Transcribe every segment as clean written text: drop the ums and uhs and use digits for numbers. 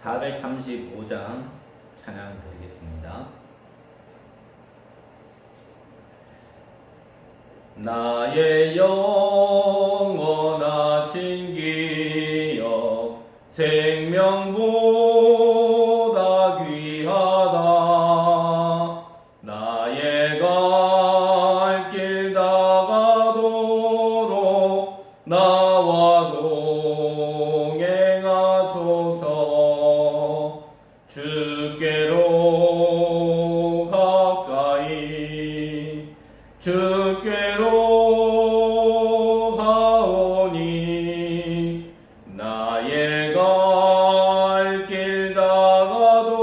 435장 찬양 드리겠습니다. 나의 영원하신 기업 생명보다 귀하다. 나의 갈 길 다가도록 나와 동행하소서. 주께로 가까이 주께로 가오니 나의 갈 길 다가도록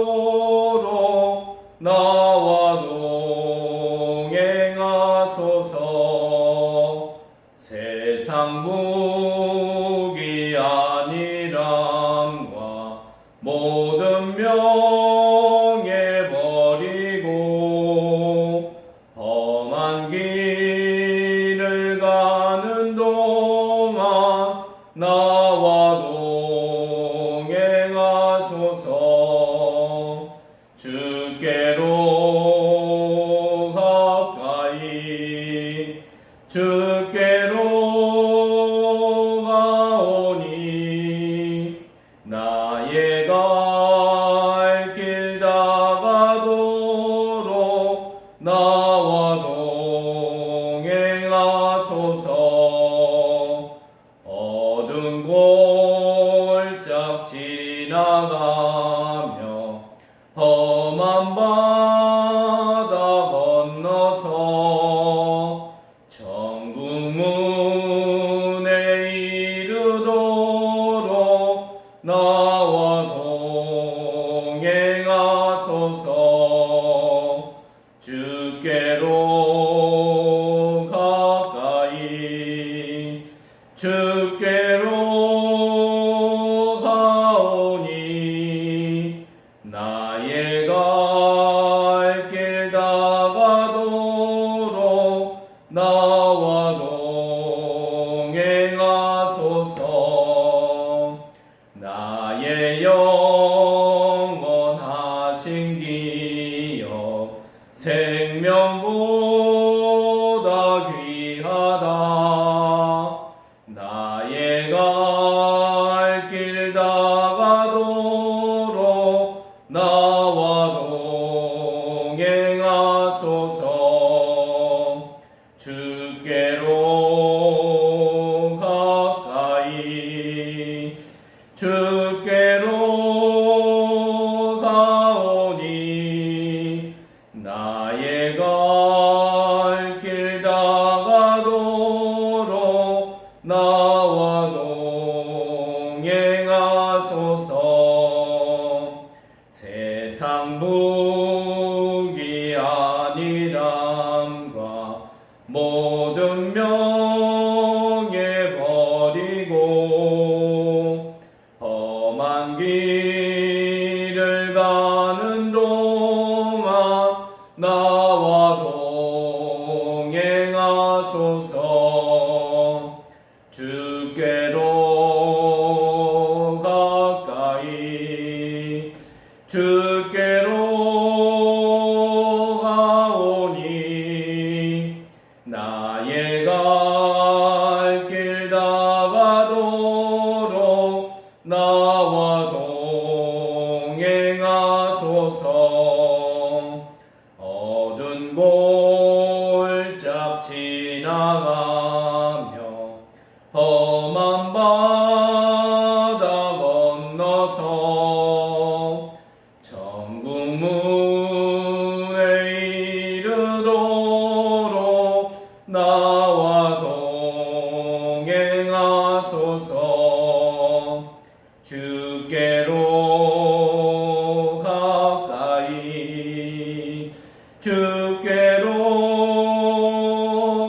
나와 동행하소서. 세상 무기 안일함과 모든 명예 버리고 험한 길을 가는 동안 나와 동행하소서. 주께로 가까이 주께로 가오니 나의 갈 길 다가도록 나와 동행하소서. 어두운 골짝 지나가며 험한 바다 건너서 천국 문에 이르도록 나와 동행하소서. 주께로 가까이 주께로 가오니 나의 갈 길 다가도록 나와 동행하소서. 나의 영원하신 기업 생명보다 귀하다. 나의 갈 길 다가도록 나와 동행하소서. 주께로 가까이 주께로 가오니 나의 갈 길 다가도록 나와 동행하소서. 세상 무기 안일함과 모든 명예 버리고 험한 길을 가는 동안 나와 동행하소서. 주께로 가까이 주께로 가오니 나의 갈 길 다가도록 나와 동행하소서. 어두운 골짝 지나가며 험한 바다 건너서 천국 문에 이르도록 나와 동행하소서. 주께로 가까이 주께로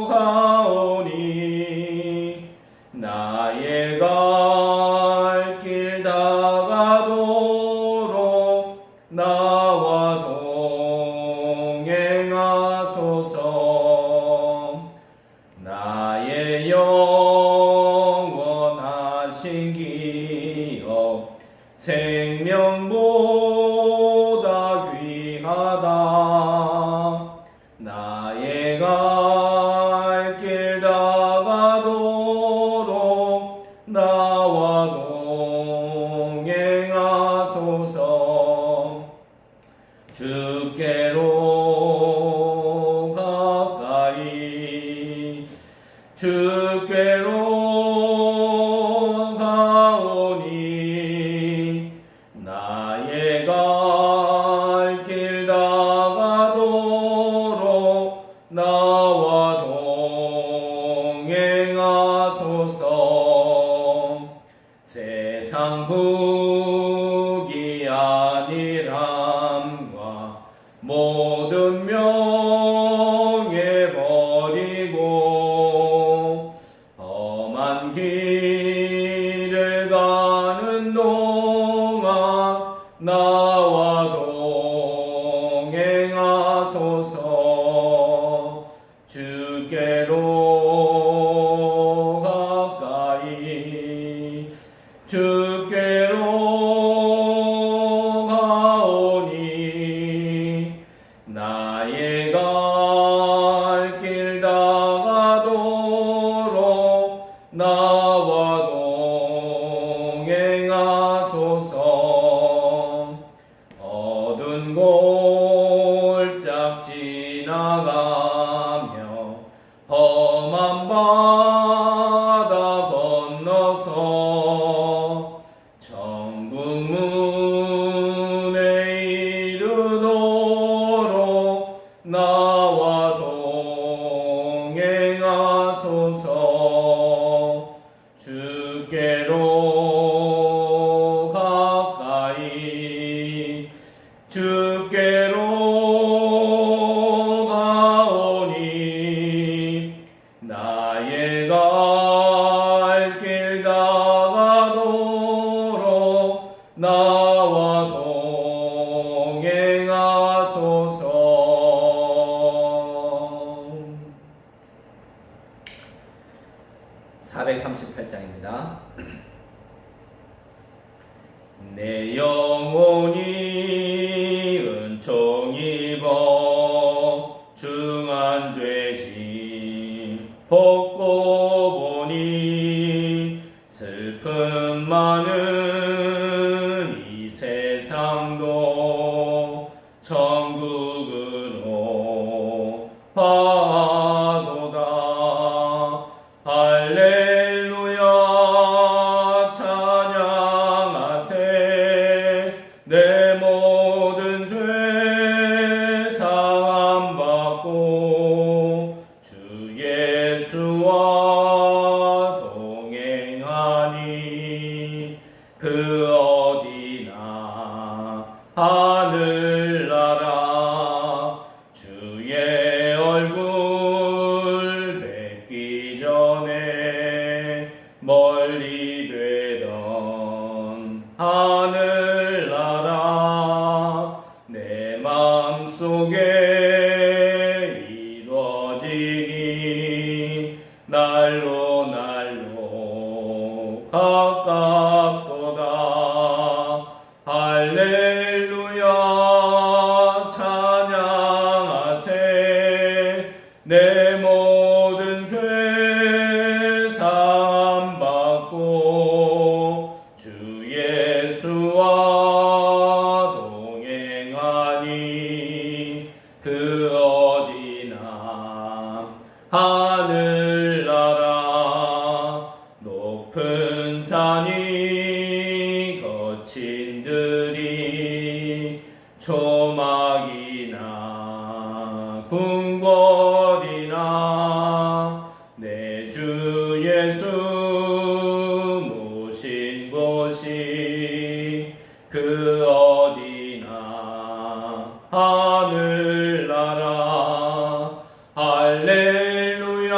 가오니 나의 갈 길 다가도록 나와 동행하소서. 갈 길 다가도록 나와 동행하소서. 주께로 가까이 주께로 가오니 나의 갈 길 다가도록 나와 동행하소서. 세상 부귀 아니람과 모든 명예 버리고 험한 길을 가는 동안 나와 동행하소서. 주께로 가까이 주께로 가오니 나의 갈 길 다가도록 나와 동행하소서. 어두운 골짝 지나가며 험한 바다 건너서 천국 문에 이르도록 나와 동행하소서. 주께로 가까이 주께로 가오니 나의 갈 길 다가도록 나와 동행하소서. 438장입니다. 내 영혼이 은총 입어 중한 죄심 벗고 보니 슬픔 많은 이 세상도 천국으로 가도다. 할렐루야 찬양하세. 내 모든 죄 사함 받고 주 예수와 동행하니 그 어디나 하늘나라 주의 얼굴 뵙기 전에 멀리 되던 하늘나라 내 마음속에 이루어지니 날로 날로 가깝도다. 할렐루야 찬양하세. 내 모든 죄 사함 받고 주 예수와 동행하니 그 어디나 하늘나라 높은 산이 거친 들이 초막이나 궁궐이나 내 주 예수 모신 곳이 그 어디나 하늘나라. 할렐루야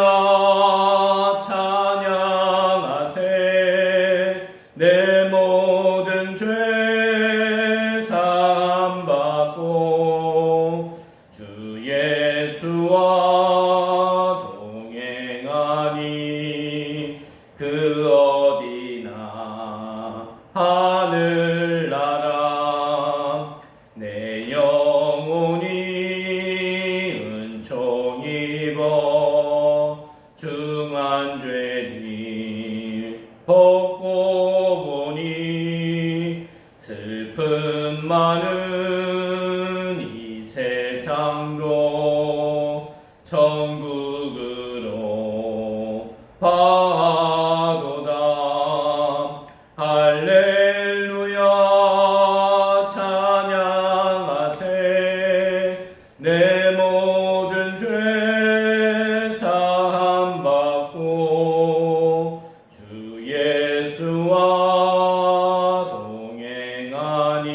되어 중한 죄짐 벗고 보니 슬픔 많은 이 세상도 천국으로 가도다. 할렐루야 찬양하세. 내 모든 죄 사함 받고 주 예수와 동행하니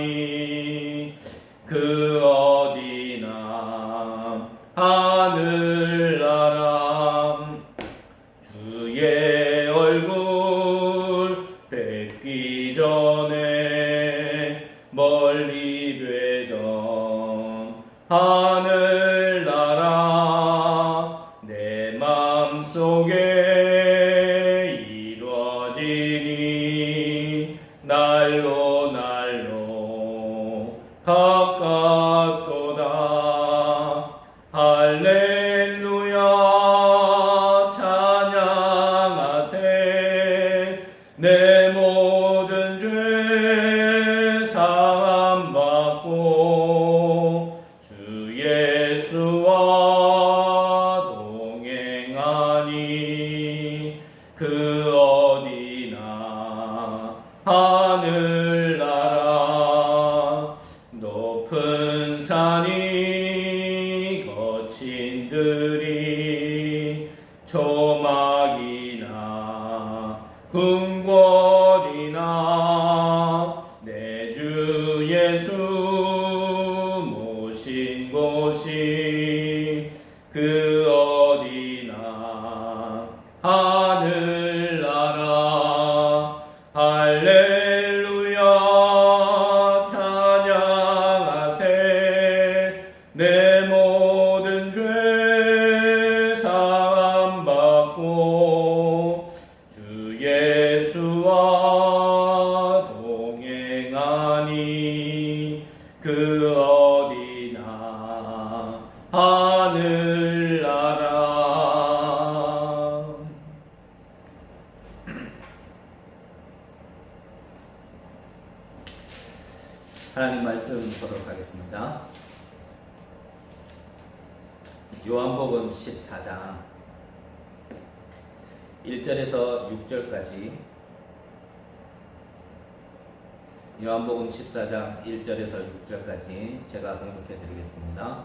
그 어디나 하늘나라 주의 얼굴 뵙기 전에 멀리 되던 하늘나라 내 맘속에 이루어지니 날로 날로 가깝도다. 할렐루야 찬양하세. 내 모든 죄 사함 받고 주 예수와 동행하니 그 어디나 하늘나라 높은 산이 거친 들이 초막이나 궁궐이나 내 주 예수 모신 곳이 그 어디나 하늘나라. 할렐루야 찬양하세. 내 모든 죄 사함 받고 주 예수와 동행하니 그 어디나 하늘나라. 하나님 말씀 보도록 하겠습니다. 요한복음 14장 1절에서 6절까지 요한복음 14장 1절에서 6절까지 제가 봉독해 드리겠습니다.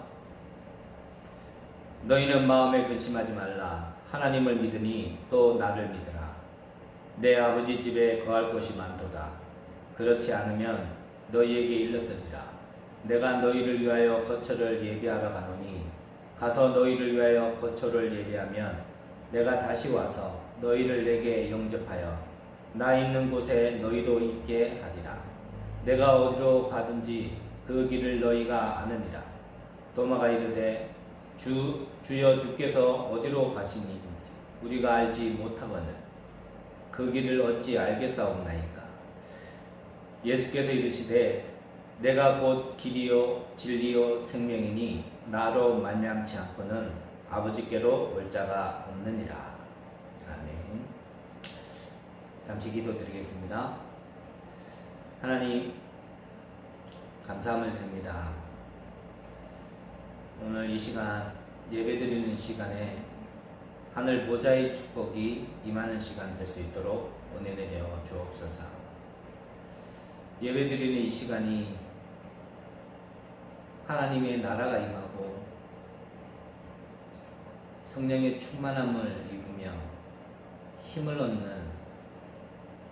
너희는 마음에 근심하지 말라. 하나님을 믿으니 또 나를 믿으라. 내 아버지 집에 거할 곳이 많도다. 그렇지 않으면 너희에게 일렀으리라. 내가 너희를 위하여 거처를 예비하러 가노니 가서 너희를 위하여 거처를 예비하면 내가 다시 와서 너희를 내게 영접하여 나 있는 곳에 너희도 있게 하리라. 내가 어디로 가든지 그 길을 너희가 아느니라. 도마가 이르되 주여 주께서 어디로 가시니 우리가 알지 못하거늘 그 길을 어찌 알겠사옵나이까. 예수께서 이르시되 내가 곧 길이요 진리요 생명이니 나로 말미암지 않고는 아버지께로 올 자가 없느니라. 아멘. 잠시 기도드리겠습니다. 하나님 감사함을 드립니다. 오늘 이 시간 예배드리는 시간에 하늘 보좌의 축복이 임하는 시간 될 수 있도록 은혜 내려 주옵소서. 예배드리는 이 시간이 하나님의 나라가 임하고 성령의 충만함을 입으며 힘을 얻는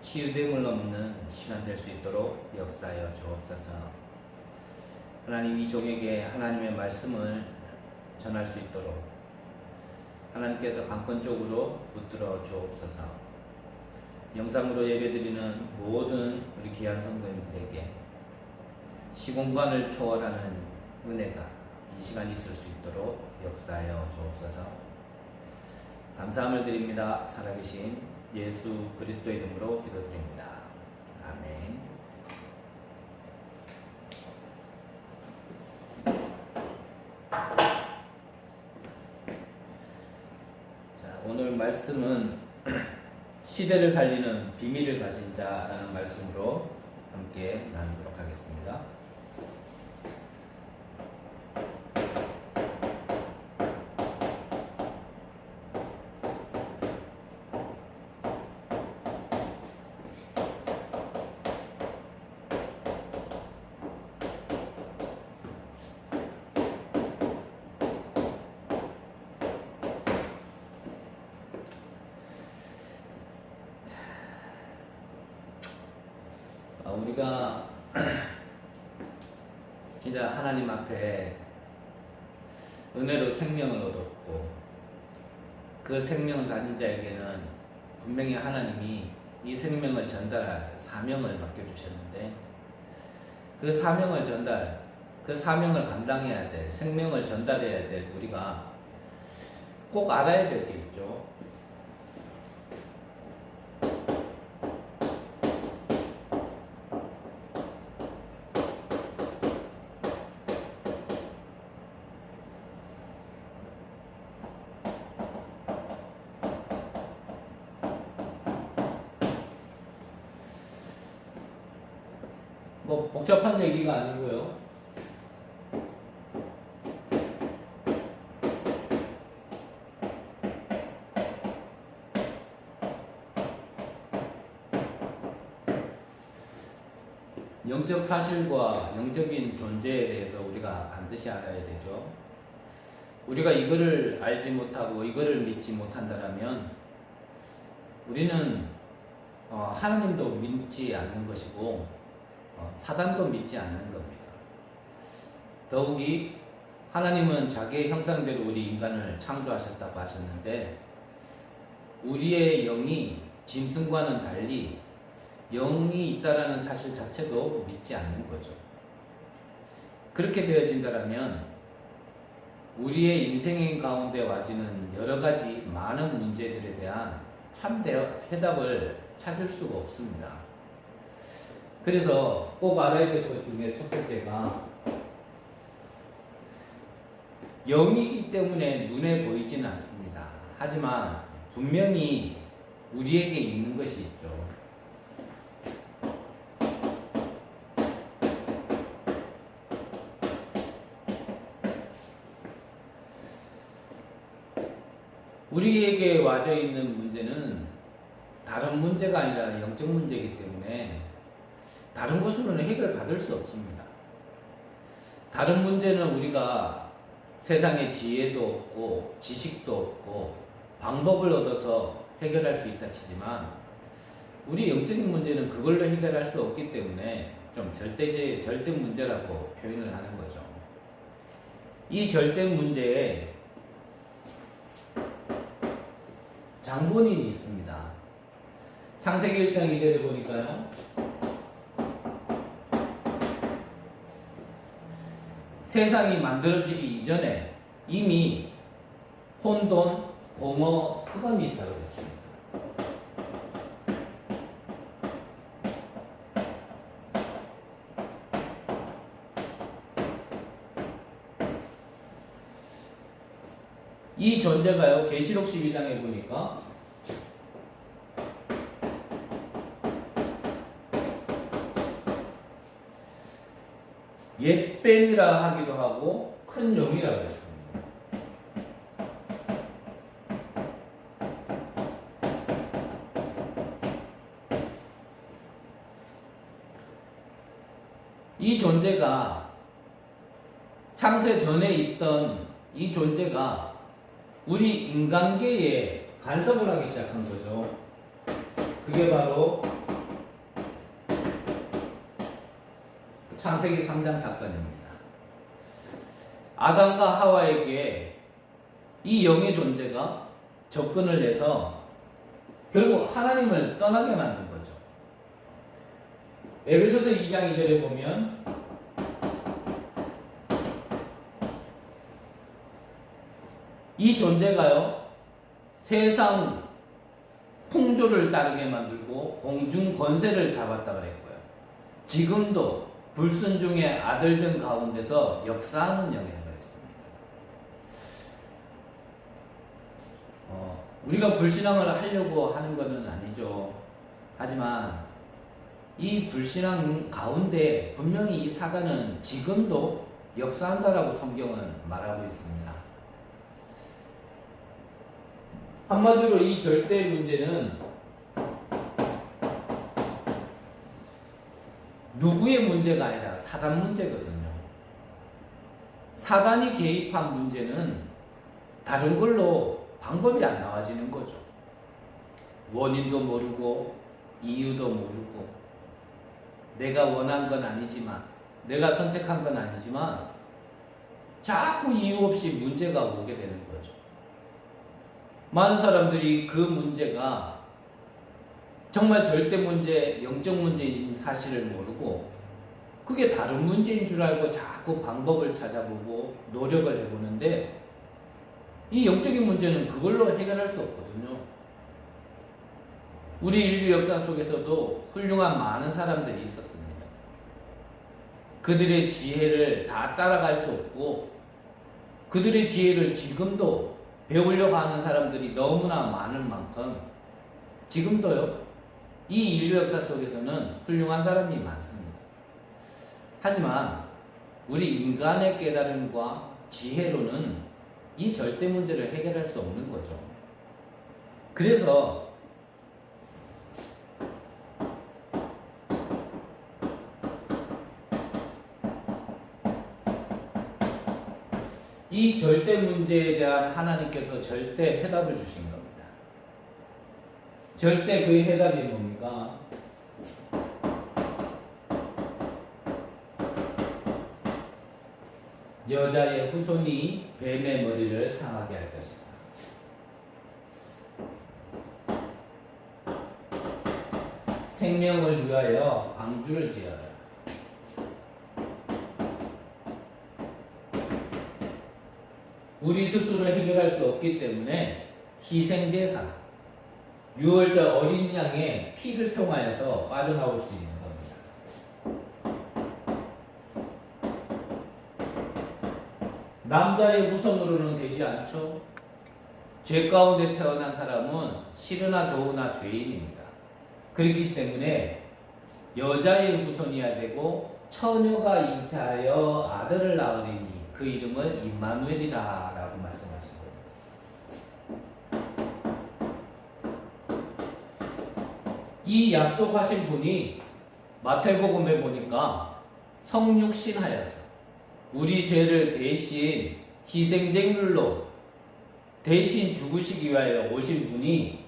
치유됨을 얻는 시간 될 수 있도록 역사하여 주옵소서. 하나님 이 종에게 하나님의 말씀을 전할 수 있도록 하나님께서 강권적으로 붙들어 주옵소서. 영상으로 예배드리는 모든 우리 귀한 성도님들에게 시공간을 초월하는 은혜가 이 시간 있을 수 있도록 역사하여 주옵소서. 감사함을 드립니다. 살아계신 예수 그리스도의 이름으로 기도드립니다. 아멘. 오늘 말씀은 시대를 살리는 비밀을 가진 자라는 말씀으로 함께 나누도록 하겠습니다. 우리가 진짜 하나님 앞에 은혜로 생명을 얻었고 그 생명을 가진 자에게는 분명히 하나님이 이 생명을 전달할 사명을 맡겨주셨는데 그 사명을 감당해야 될, 생명을 전달해야 될 우리가 꼭 알아야 될 게 있죠. 뭐 복잡한 얘기가 아니고요. 영적 사실과 영적인 존재에 대해서 우리가 반드시 알아야 되죠. 우리가 이거를 알지 못하고 이거를 믿지 못한다면 우리는 하나님도 믿지 않는 것이고 사단도 믿지 않는 겁니다. 더욱이 하나님은 자기의 형상대로 우리 인간을 창조하셨다고 하셨는데 우리의 영이 짐승과는 달리 영이 있다라는 사실 자체도 믿지 않는 거죠. 그렇게 되어진다면 우리의 인생 가운데 와지는 여러 가지 많은 문제들에 대한 참 해답을 찾을 수가 없습니다. 그래서 꼭 알아야 될 것 중에 첫 번째가 영이기 때문에 눈에 보이지는 않습니다. 하지만 분명히 우리에게 있는 것이 있죠. 우리에게 와져 있는 문제는 다른 문제가 아니라 영적 문제이기 때문에 다른 곳으로는 해결받을 수 없습니다. 다른 문제는 우리가 세상에 지혜도 없고 지식도 없고 방법을 얻어서 해결할 수 있다 치지만 우리 영적인 문제는 그걸로 해결할 수 없기 때문에 좀 절대 문제라고 표현을 하는 거죠. 이 절대 문제에 장본인이 있습니다. 창세기 1장 2절에 보니까요. 세상이 만들어지기 이전에 이미 혼돈, 공허, 흑암이 있다고 했습니다. 이 존재가요, 계시록 12장에 보니까 옛뱀이라 하기도 하고 큰 용이라고 했습니다. 이 존재가 창세 전에 있던 이 존재가 우리 인간계에 간섭을 하기 시작한 거죠. 그게 바로 창세기 3장 사건입니다. 아담과 하와에게 이 영의 존재가 접근을 해서 결국 하나님을 떠나게 만든 거죠. 에베소서 2장 2절에 보면 이 존재가요, 세상 풍조를 따르게 만들고 공중 권세를 잡았다 그랬고요. 지금도 불순종의 아들들 가운데서 역사하는 영이라고 했습니다. 우리가 불신앙을 하려고 하는 것은 아니죠. 하지만 이 불신앙 가운데 분명히 이 사단은 지금도 역사한다라고 성경은 말하고 있습니다. 한마디로 이 절대 문제는 누구의 문제가 아니라 사단 문제거든요. 사단이 개입한 문제는 다른 걸로 방법이 안 나와지는 거죠. 원인도 모르고 이유도 모르고 내가 원한 건 아니지만 내가 선택한 건 아니지만 자꾸 이유 없이 문제가 오게 되는 거죠. 많은 사람들이 그 문제가 정말 절대 문제, 영적 문제인 사실을 모르고 그게 다른 문제인 줄 알고 자꾸 방법을 찾아보고 노력을 해보는데 이 영적인 문제는 그걸로 해결할 수 없거든요. 우리 인류 역사 속에서도 훌륭한 많은 사람들이 있었습니다. 그들의 지혜를 다 따라갈 수 없고 그들의 지혜를 지금도 배우려고 하는 사람들이 너무나 많은 만큼 지금도요, 이 인류 역사 속에서는 훌륭한 사람이 많습니다. 하지만 우리 인간의 깨달음과 지혜로는 이 절대 문제를 해결할 수 없는 거죠. 그래서 이 절대 문제에 대한 하나님께서 절대 해답을 주신 겁니다. 절대 그 해답이 뭡니까? 여자의 후손이 뱀의 머리를 상하게 할 것이다. 생명을 위하여 방주를 지어라. 우리 스스로 해결할 수 없기 때문에 희생제사, 유월절 어린 양의 피를 통하여서 빠져나올 수 있는 겁니다. 남자의 후손으로는 되지 않죠. 죄 가운데 태어난 사람은 싫으나 좋으나 죄인입니다. 그렇기 때문에 여자의 후손이어야 되고 처녀가 잉태하여 아들을 낳으리니 그 이름을 임마누엘이라 라고 말씀하신 거예요. 이 약속하신 분이 마태복음에 보니까 성육신하여서 우리 죄를 대신 희생제물로 대신 죽으시기 위하여 오신 분이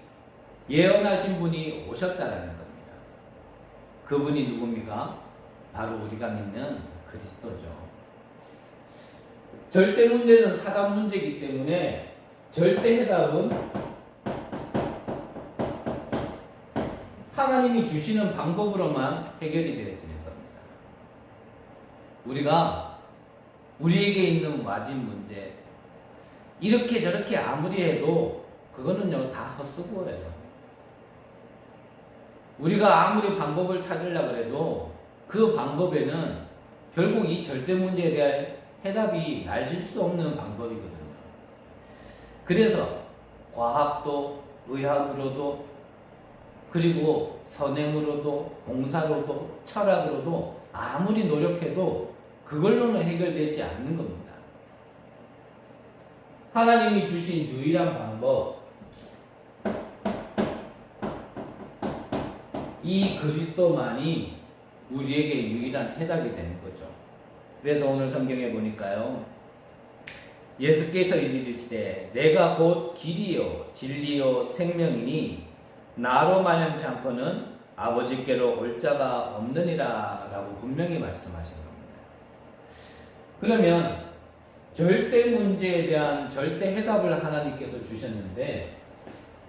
예언하신 분이 오셨다라는 겁니다. 그분이 누굽니까? 바로 우리가 믿는 그리스도죠. 절대 문제는 사단 문제이기 때문에 절대 해답은 하나님이 주시는 방법으로만 해결이 되어지는 겁니다. 우리가 우리에게 있는 와진 문제 이렇게 저렇게 아무리 해도 그거는요 다 헛수고예요. 우리가 아무리 방법을 찾으려고 해도 그 방법에는 결국 이 절대 문제에 대한 해답이 날질 수 없는 방법이거든요. 그래서 과학도 의학으로도 그리고 선행으로도 봉사로도 철학으로도 아무리 노력해도 그걸로는 해결되지 않는 겁니다. 하나님이 주신 유일한 방법, 이 그리스도만이 우리에게 유일한 해답이 되는 거죠. 그래서 오늘 성경에 보니까요, 예수께서 이르시되 내가 곧 길이요 진리요 생명이니 나로 말미암지 않고는 아버지께로 올 자가 없느니라 라고 분명히 말씀하신 겁니다. 그러면 절대 문제에 대한 절대 해답을 하나님께서 주셨는데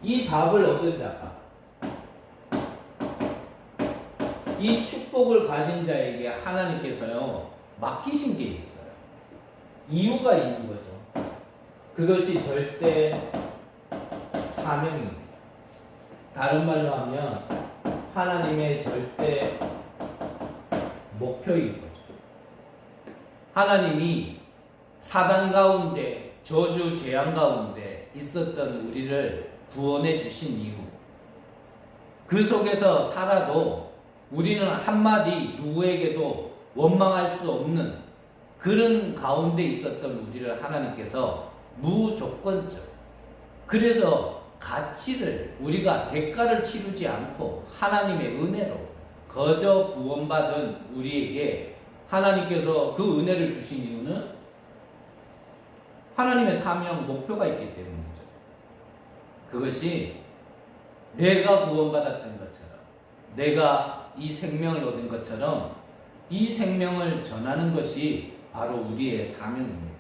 이 답을 얻은 자가 이 축복을 가진 자에게 하나님께서요 맡기신 게 있어요. 이유가 있는 거죠. 그것이 절대 사명입니다. 다른 말로 하면 하나님의 절대 목표인 거죠. 하나님이 사단 가운데 저주 재앙 가운데 속에 있었던 우리를 구원해 주신 이유, 그 속에서 살아도 우리는 한마디 누구에게도 원망할 수 없는 그런 가운데 있었던 우리를 하나님께서 무조건적, 그래서 가치를, 우리가 대가를 치르지 않고 하나님의 은혜로 거저 구원받은 우리에게 하나님께서 그 은혜를 주신 이유는 하나님의 사명, 목표가 있기 때문이죠. 그것이 내가 구원받았던 것처럼, 내가 이 생명을 얻은 것처럼 이 생명을 전하는 것이 바로 우리의 사명입니다.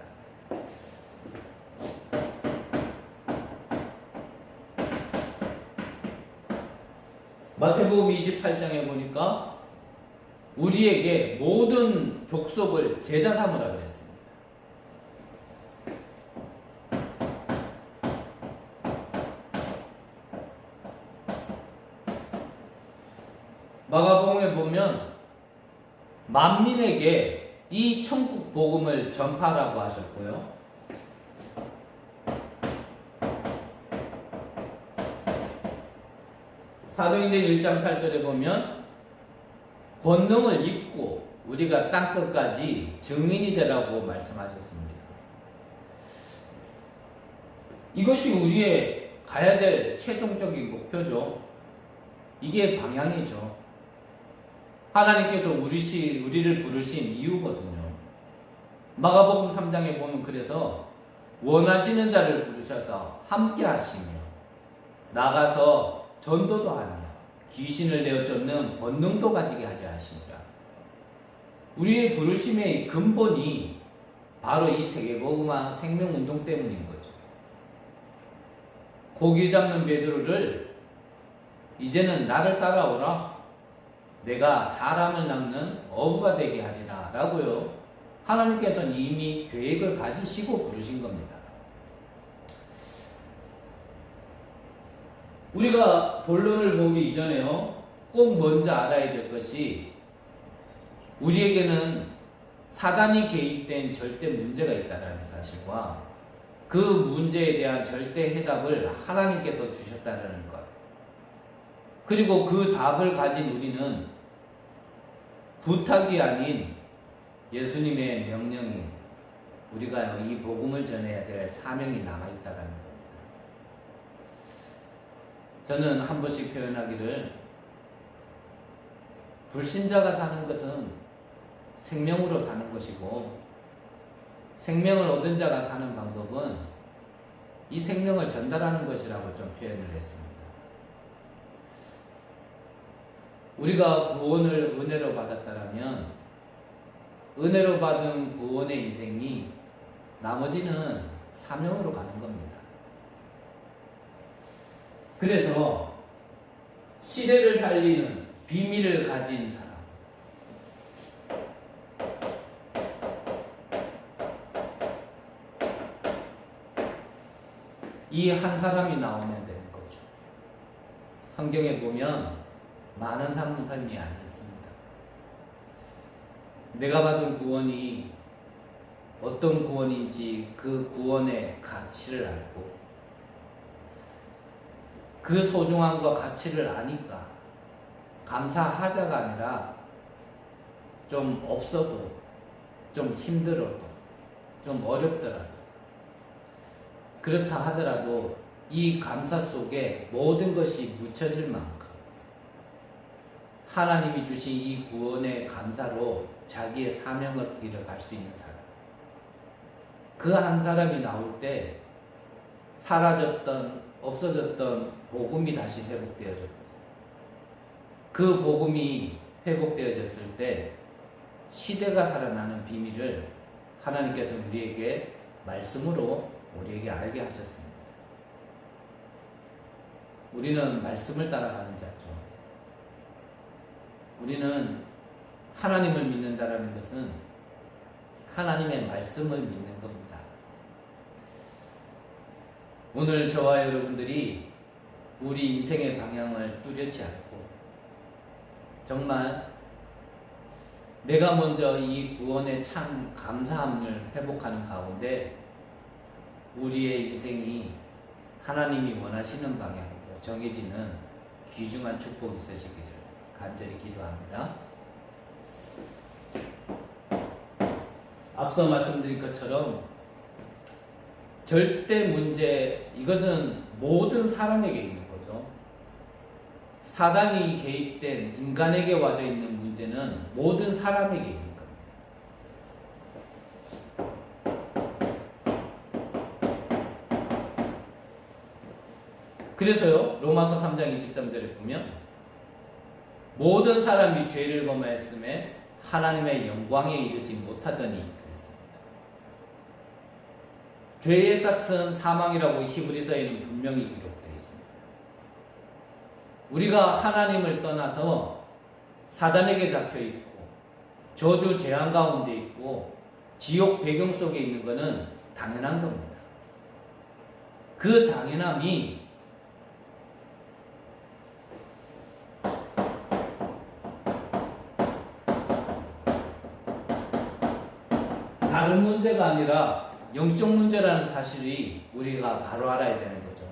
마태복음 28장에 보니까 우리에게 모든 족속을 제자 삼으라 그랬습니다. 마가복음에 보면 만민에게 이 천국 복음을 전파라고 하셨고요. 사도행전 1장 8절에 보면 권능을 입고 우리가 땅끝까지 증인이 되라고 말씀하셨습니다. 이것이 우리의 가야 될 최종적인 목표죠. 이게 방향이죠. 하나님께서 우리를 부르신 이유거든요. 마가복음 3장에 보면 그래서 원하시는 자를 부르셔서 함께 하시며 나가서 전도도 하며 귀신을 내어 쫓는 권능도 가지게 하려 하십니다. 우리의 부르심의 근본이 바로 이 세계복음화 생명운동 때문인 거죠. 고기 잡는 베드로를 이제는 나를 따라오라, 내가 사람을 낚는 어부가 되게 하리라 라고요. 하나님께서는 이미 계획을 가지시고 부르신 겁니다. 우리가 본론을 보기 이전에요, 꼭 먼저 알아야 될 것이 우리에게는 사단이 개입된 절대 문제가 있다는 사실과 그 문제에 대한 절대 해답을 하나님께서 주셨다는 것, 그리고 그 답을 가진 우리는 부탁이 아닌 예수님의 명령이, 우리가 이 복음을 전해야 될 사명이 남아있다는 것. 저는 한 번씩 표현하기를, 불신자가 사는 것은 생명으로 사는 것이고 생명을 얻은 자가 사는 방법은 이 생명을 전달하는 것이라고 좀 표현을 했습니다. 우리가 구원을 은혜로 받았다면 은혜로 받은 구원의 인생이 나머지는 사명으로 가는 겁니다. 그래서 시대를 살리는 비밀을 가진 사람, 이 한 사람이 나오면 되는 거죠. 성경에 보면 많은 삶이 아니었습니다. 내가 받은 구원이 어떤 구원인지 그 구원의 가치를 알고 그 소중함과 가치를 아니까 감사하자가 아니라 좀 없어도, 좀 힘들어도, 좀 어렵더라도, 그렇다 하더라도 이 감사 속에 모든 것이 묻혀질 만큼 하나님이 주신 이 구원의 감사로 자기의 사명을 이뤄갈 수 있는 사람, 그 한 사람이 나올 때 사라졌던, 없어졌던 복음이 다시 회복되어졌고, 그 복음이 회복되어졌을 때 시대가 살아나는 비밀을 하나님께서 우리에게 말씀으로 우리에게 알게 하셨습니다. 우리는 말씀을 따라가는 자죠. 우리는 하나님을 믿는다라는 것은 하나님의 말씀을 믿는 겁니다. 오늘 저와 여러분들이 우리 인생의 방향을 뚜렷이 알고 정말 내가 먼저 이 구원의 참 감사함을 회복하는 가운데 우리의 인생이 하나님이 원하시는 방향으로 정해지는 귀중한 축복이 있으시기를 간절히 기도합니다. 앞서 말씀드린 것처럼 절대 문제, 이것은 모든 사람에게 있는 거죠. 사단이 개입된 인간에게 와져 있는 문제는 모든 사람에게 있는 겁니다. 그래서요, 로마서 3장 23절에 보면 모든 사람이 죄를 범하였음에 하나님의 영광에 이르지 못하더니 그랬습니다. 죄의 삭은 사망이라고 히브리서에는 분명히 기록되어 있습니다. 우리가 하나님을 떠나서 사단에게 잡혀 있고 저주 재앙 가운데 있고 지옥 배경 속에 있는 것은 당연한 겁니다. 그 당연함이 다른 문제가 아니라 영적 문제라는 사실이 우리가 바로 알아야 되는 거죠.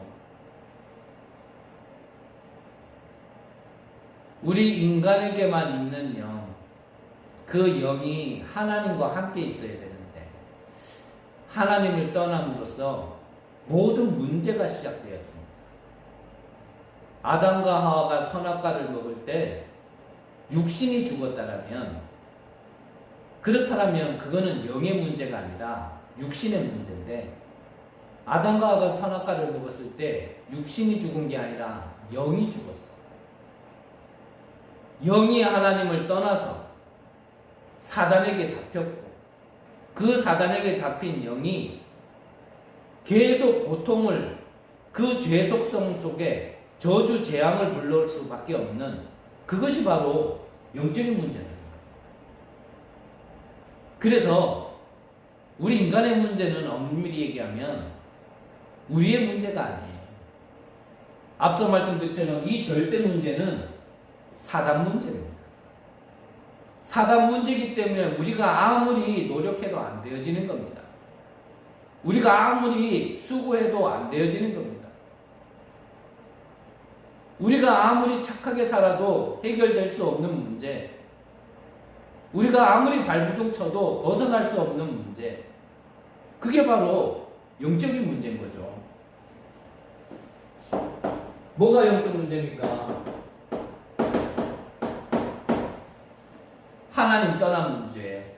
우리 인간에게만 있는 영, 그 영이 하나님과 함께 있어야 되는데 하나님을 떠남으로써 모든 문제가 시작되었습니다. 아담과 하와가 선악과를 먹을 때 육신이 죽었다라면, 그렇다면 그거는 영의 문제가 아니라 육신의 문제인데, 아담과 하와가 선악과를 먹었을 때 육신이 죽은 게 아니라 영이 죽었어. 영이 하나님을 떠나서 사단에게 잡혔고, 그 사단에게 잡힌 영이 계속 고통을, 그 죄 속성 속에 저주 재앙을 불러올 수밖에 없는, 그것이 바로 영적인 문제입니다. 그래서 우리 인간의 문제는 엄밀히 얘기하면 우리의 문제가 아니에요. 앞서 말씀드린 것처럼 이 절대 문제는 사단 문제입니다. 사단 문제이기 때문에 우리가 아무리 노력해도 안 되어지는 겁니다. 우리가 아무리 수고해도 안 되어지는 겁니다. 우리가 아무리 착하게 살아도 해결될 수 없는 문제, 우리가 아무리 발부둥 쳐도 벗어날 수 없는 문제, 그게 바로 영적인 문제인 거죠. 뭐가 영적 문제입니까? 하나님 떠난 문제,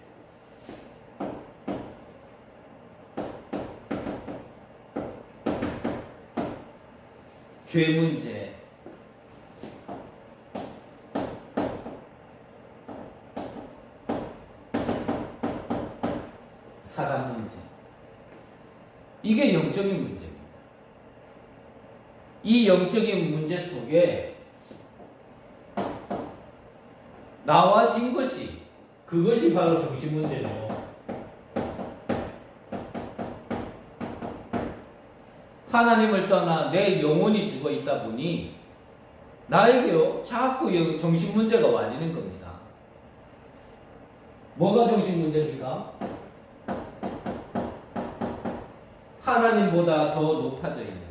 죄 문제, 사단 문제, 이게 영적인 문제입니다. 이 영적인 문제 속에 나와진 것이, 그것이 바로 정신 문제죠. 하나님을 떠나 내 영혼이 죽어 있다 보니 나에게요 자꾸 정신 문제가 와지는 겁니다. 뭐가 정신 문제입니까? 하나님보다 더 높아져 있는 것.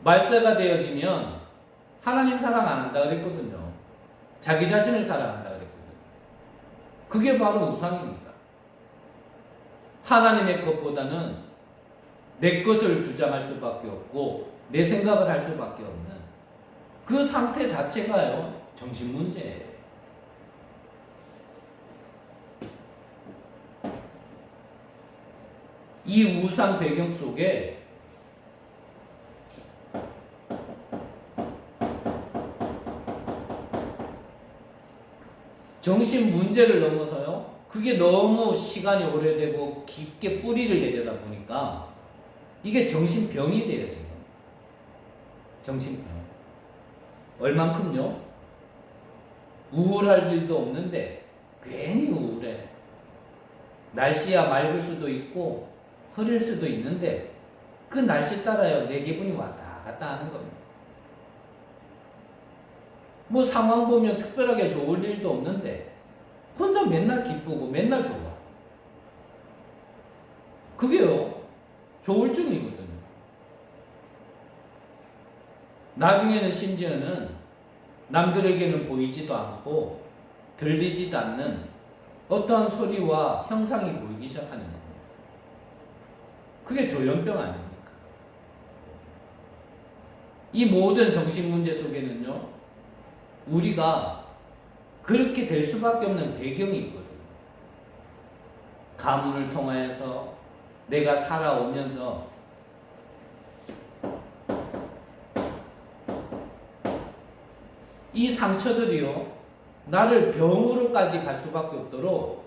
말세가 되어지면 하나님 사랑 안 한다 그랬거든요. 자기 자신을 사랑한다 그랬거든요. 그게 바로 우상입니다. 하나님의 것보다는 내 것을 주장할 수밖에 없고 내 생각을 할 수밖에 없는 그 상태 자체가요 정신 문제예요. 이 우상 배경 속에 정신 문제를 넘어서요, 그게 너무 시간이 오래되고 깊게 뿌리를 내려다 보니까 이게 정신병이 되어진 겁니다. 정신병. 얼만큼요? 우울할 일도 없는데 괜히 우울해. 날씨야 맑을 수도 있고 흐릴 수도 있는데 그 날씨 따라요 내 기분이 왔다 갔다 하는 겁니다. 뭐 상황 보면 특별하게 좋을 일도 없는데 혼자 맨날 기쁘고 맨날 좋아. 그게요 조울증이거든요. 나중에는 심지어는 남들에게는 보이지도 않고 들리지도 않는 어떠한 소리와 형상이 보이기 시작하는 겁니다. 그게 조현병 아닙니까? 이 모든 정신문제 속에는요, 우리가 그렇게 될 수밖에 없는 배경이 있거든요. 가문을 통하여서 내가 살아오면서 이 상처들이요, 나를 병으로까지 갈 수밖에 없도록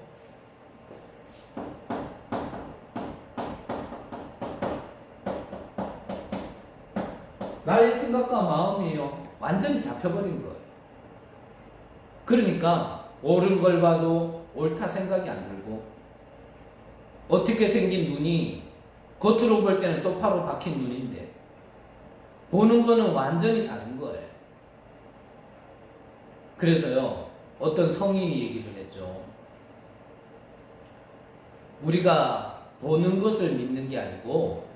나의 생각과 마음이요, 완전히 잡혀버린 거예요. 그러니까 옳은 걸 봐도 옳다 생각이 안 들고, 어떻게 생긴 눈이 겉으로 볼 때는 똑바로 박힌 눈인데 보는 거는 완전히 다른 거예요. 그래서요, 어떤 성인이 얘기를 했죠. 우리가 보는 것을 믿는 게 아니고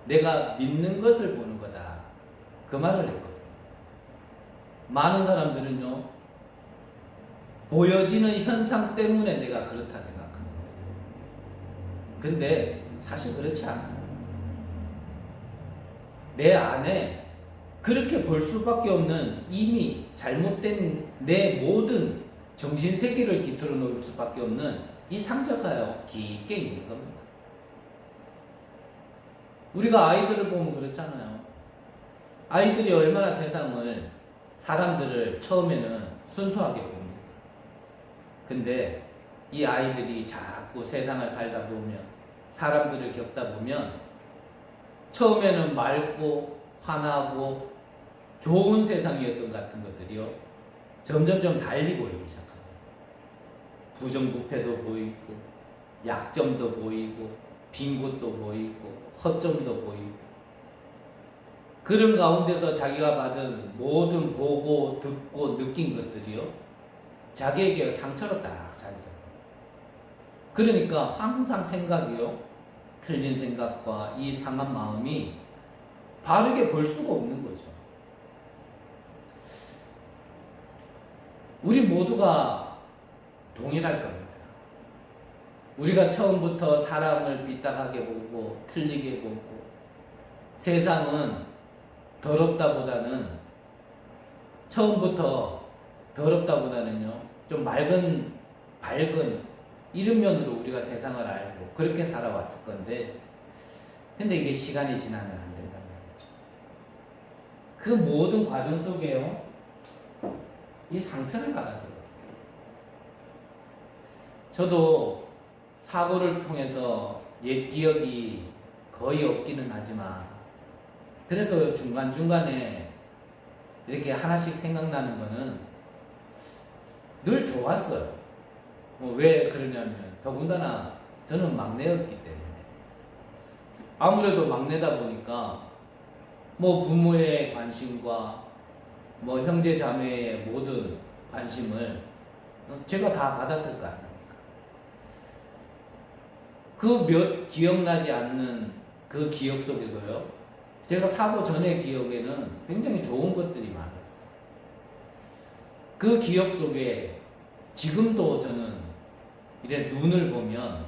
내가 믿는 것을 보는 거다, 그 말을 했거든요. 많은 사람들은요, 보여지는 현상 때문에 내가 그렇다 생각합니다. 근데 사실 그렇지 않아요. 내 안에 그렇게 볼 수밖에 없는 이미 잘못된 내 모든 정신세계를 깃들어 놓을 수밖에 없는 이 상처가요, 깊게 있는 겁니다. 우리가 아이들을 보면 그렇잖아요. 아이들이 얼마나 세상을, 사람들을 처음에는 순수하게 봅니다. 근데 이 아이들이 자꾸 세상을 살다 보면, 사람들을 겪다 보면 처음에는 맑고 환하고 좋은 세상이었던 같은 것들이요, 점점점 달리 보이기 시작합니다. 부정부패도 보이고, 약점도 보이고, 빈 곳도 보이고, 허점도 보이고, 그런 가운데서 자기가 받은 모든 보고 듣고 느낀 것들이요, 자기에게 상처로 딱 자리 잡아요. 그러니까 항상 생각이요, 틀린 생각과 이 상한 마음이 바르게 볼 수가 없는 거죠. 우리 모두가 동일할 겁니다. 우리가 처음부터 사람을 삐딱하게 보고 틀리게 보고, 세상은 더럽다보다는, 처음부터 더럽다보다는요, 좀 밝은 이런 면으로 우리가 세상을 알고 그렇게 살아왔을 건데, 근데 이게 시간이 지나면 안 된단 말이죠. 그 모든 과정 속에요, 이 상처를 받아서. 저도 사고를 통해서 옛 기억이 거의 없기는 하지만 그래도 중간중간에 이렇게 하나씩 생각나는 거는 늘 좋았어요. 왜 그러냐면, 더군다나 저는 막내였기 때문에. 아무래도 막내다 보니까 뭐 부모의 관심과 뭐 형제 자매의 모든 관심을 제가 다 받았을 거 아닙니까? 그 몇 기억나지 않는 그 기억 속에도요, 제가 사고 전의 기억에는 굉장히 좋은 것들이 많았어요. 그 기억 속에 지금도 저는 이래 눈을 보면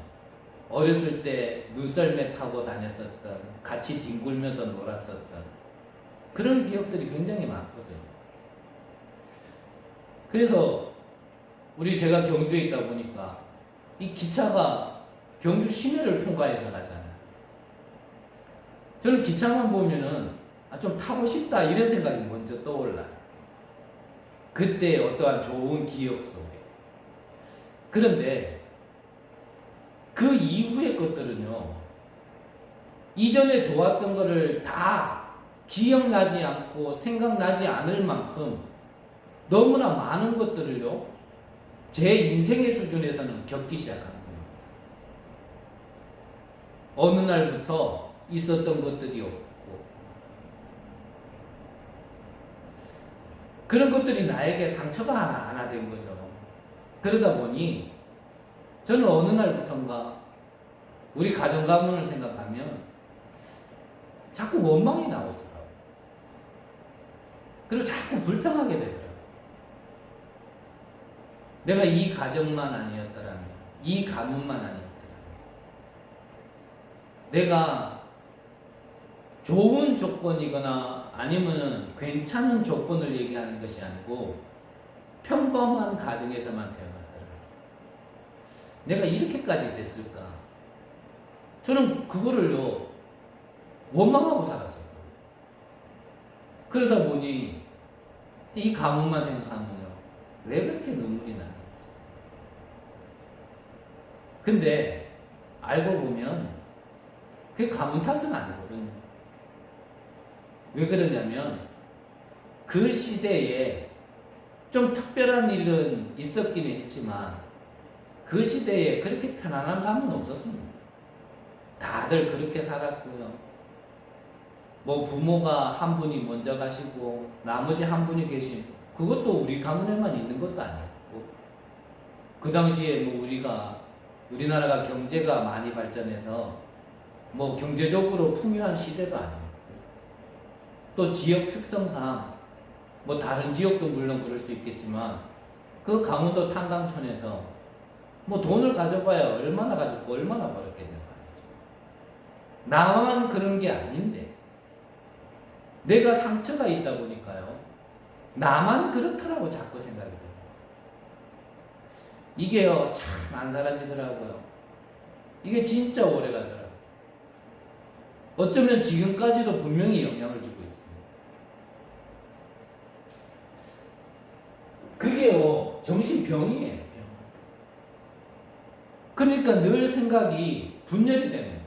어렸을 때 눈썰매 타고 다녔었던, 같이 뒹굴면서 놀았었던 그런 기억들이 굉장히 많거든요. 그래서 제가 경주에 있다 보니까 이 기차가 경주 시내를 통과해서 가잖아요. 저는 기차만 보면은 좀 타고 싶다, 이런 생각이 먼저 떠올라요. 그때 어떠한 좋은 기억 속에. 그런데 그 이후의 것들은요, 이전에 좋았던 거를 다 기억나지 않고 생각나지 않을 만큼 너무나 많은 것들을요, 제 인생의 수준에서는 겪기 시작합니다. 어느 날부터 있었던 것들이 없고, 그런 것들이 나에게 상처가 하나 된 거죠. 그러다 보니 저는 어느 날부턴가 우리 가정 가문을 생각하면 자꾸 원망이 나오더라고요. 그리고 자꾸 불평하게 되더라고요. 내가 이 가정만 아니었더라면, 이 가문만 아니었더라면, 내가 좋은 조건이거나 아니면은 괜찮은 조건을 얘기하는 것이 아니고 평범한 가정에서만 태어났더라면 내가 이렇게까지 됐을까? 저는 그거를요 원망하고 살았어요. 그러다 보니 이 가문만 생각하면요 왜 그렇게 눈물이 나는지. 근데 알고 보면 그게 가문 탓은 아니거든요. 왜 그러냐면 그 시대에 좀 특별한 일은 있었기는 했지만 그 시대에 그렇게 편안한 감은 없었습니다. 다들 그렇게 살았고요. 뭐 부모가 한 분이 먼저 가시고 나머지 한 분이 계신, 그것도 우리 가문에만 있는 것도 아니었고, 그 당시에 뭐 우리나라가 경제가 많이 발전해서 뭐 경제적으로 풍요한 시대도 아니었고, 또 지역 특성상 뭐 다른 지역도 물론 그럴 수 있겠지만 그 강원도 탄강촌에서 뭐 돈을 가져봐야 얼마나 가졌고 얼마나 벌었겠냐 말이죠. 나만 그런 게 아닌데 내가 상처가 있다 보니까요 나만 그렇더라고 자꾸 생각이 들어요. 이게요 참 안 사라지더라고요. 이게 진짜 오래 가더라고요. 어쩌면 지금까지도 분명히 영향을 주고 있습니다. 그게요 정신병이에요. 병. 그러니까 늘 생각이 분열이 되는 거예요.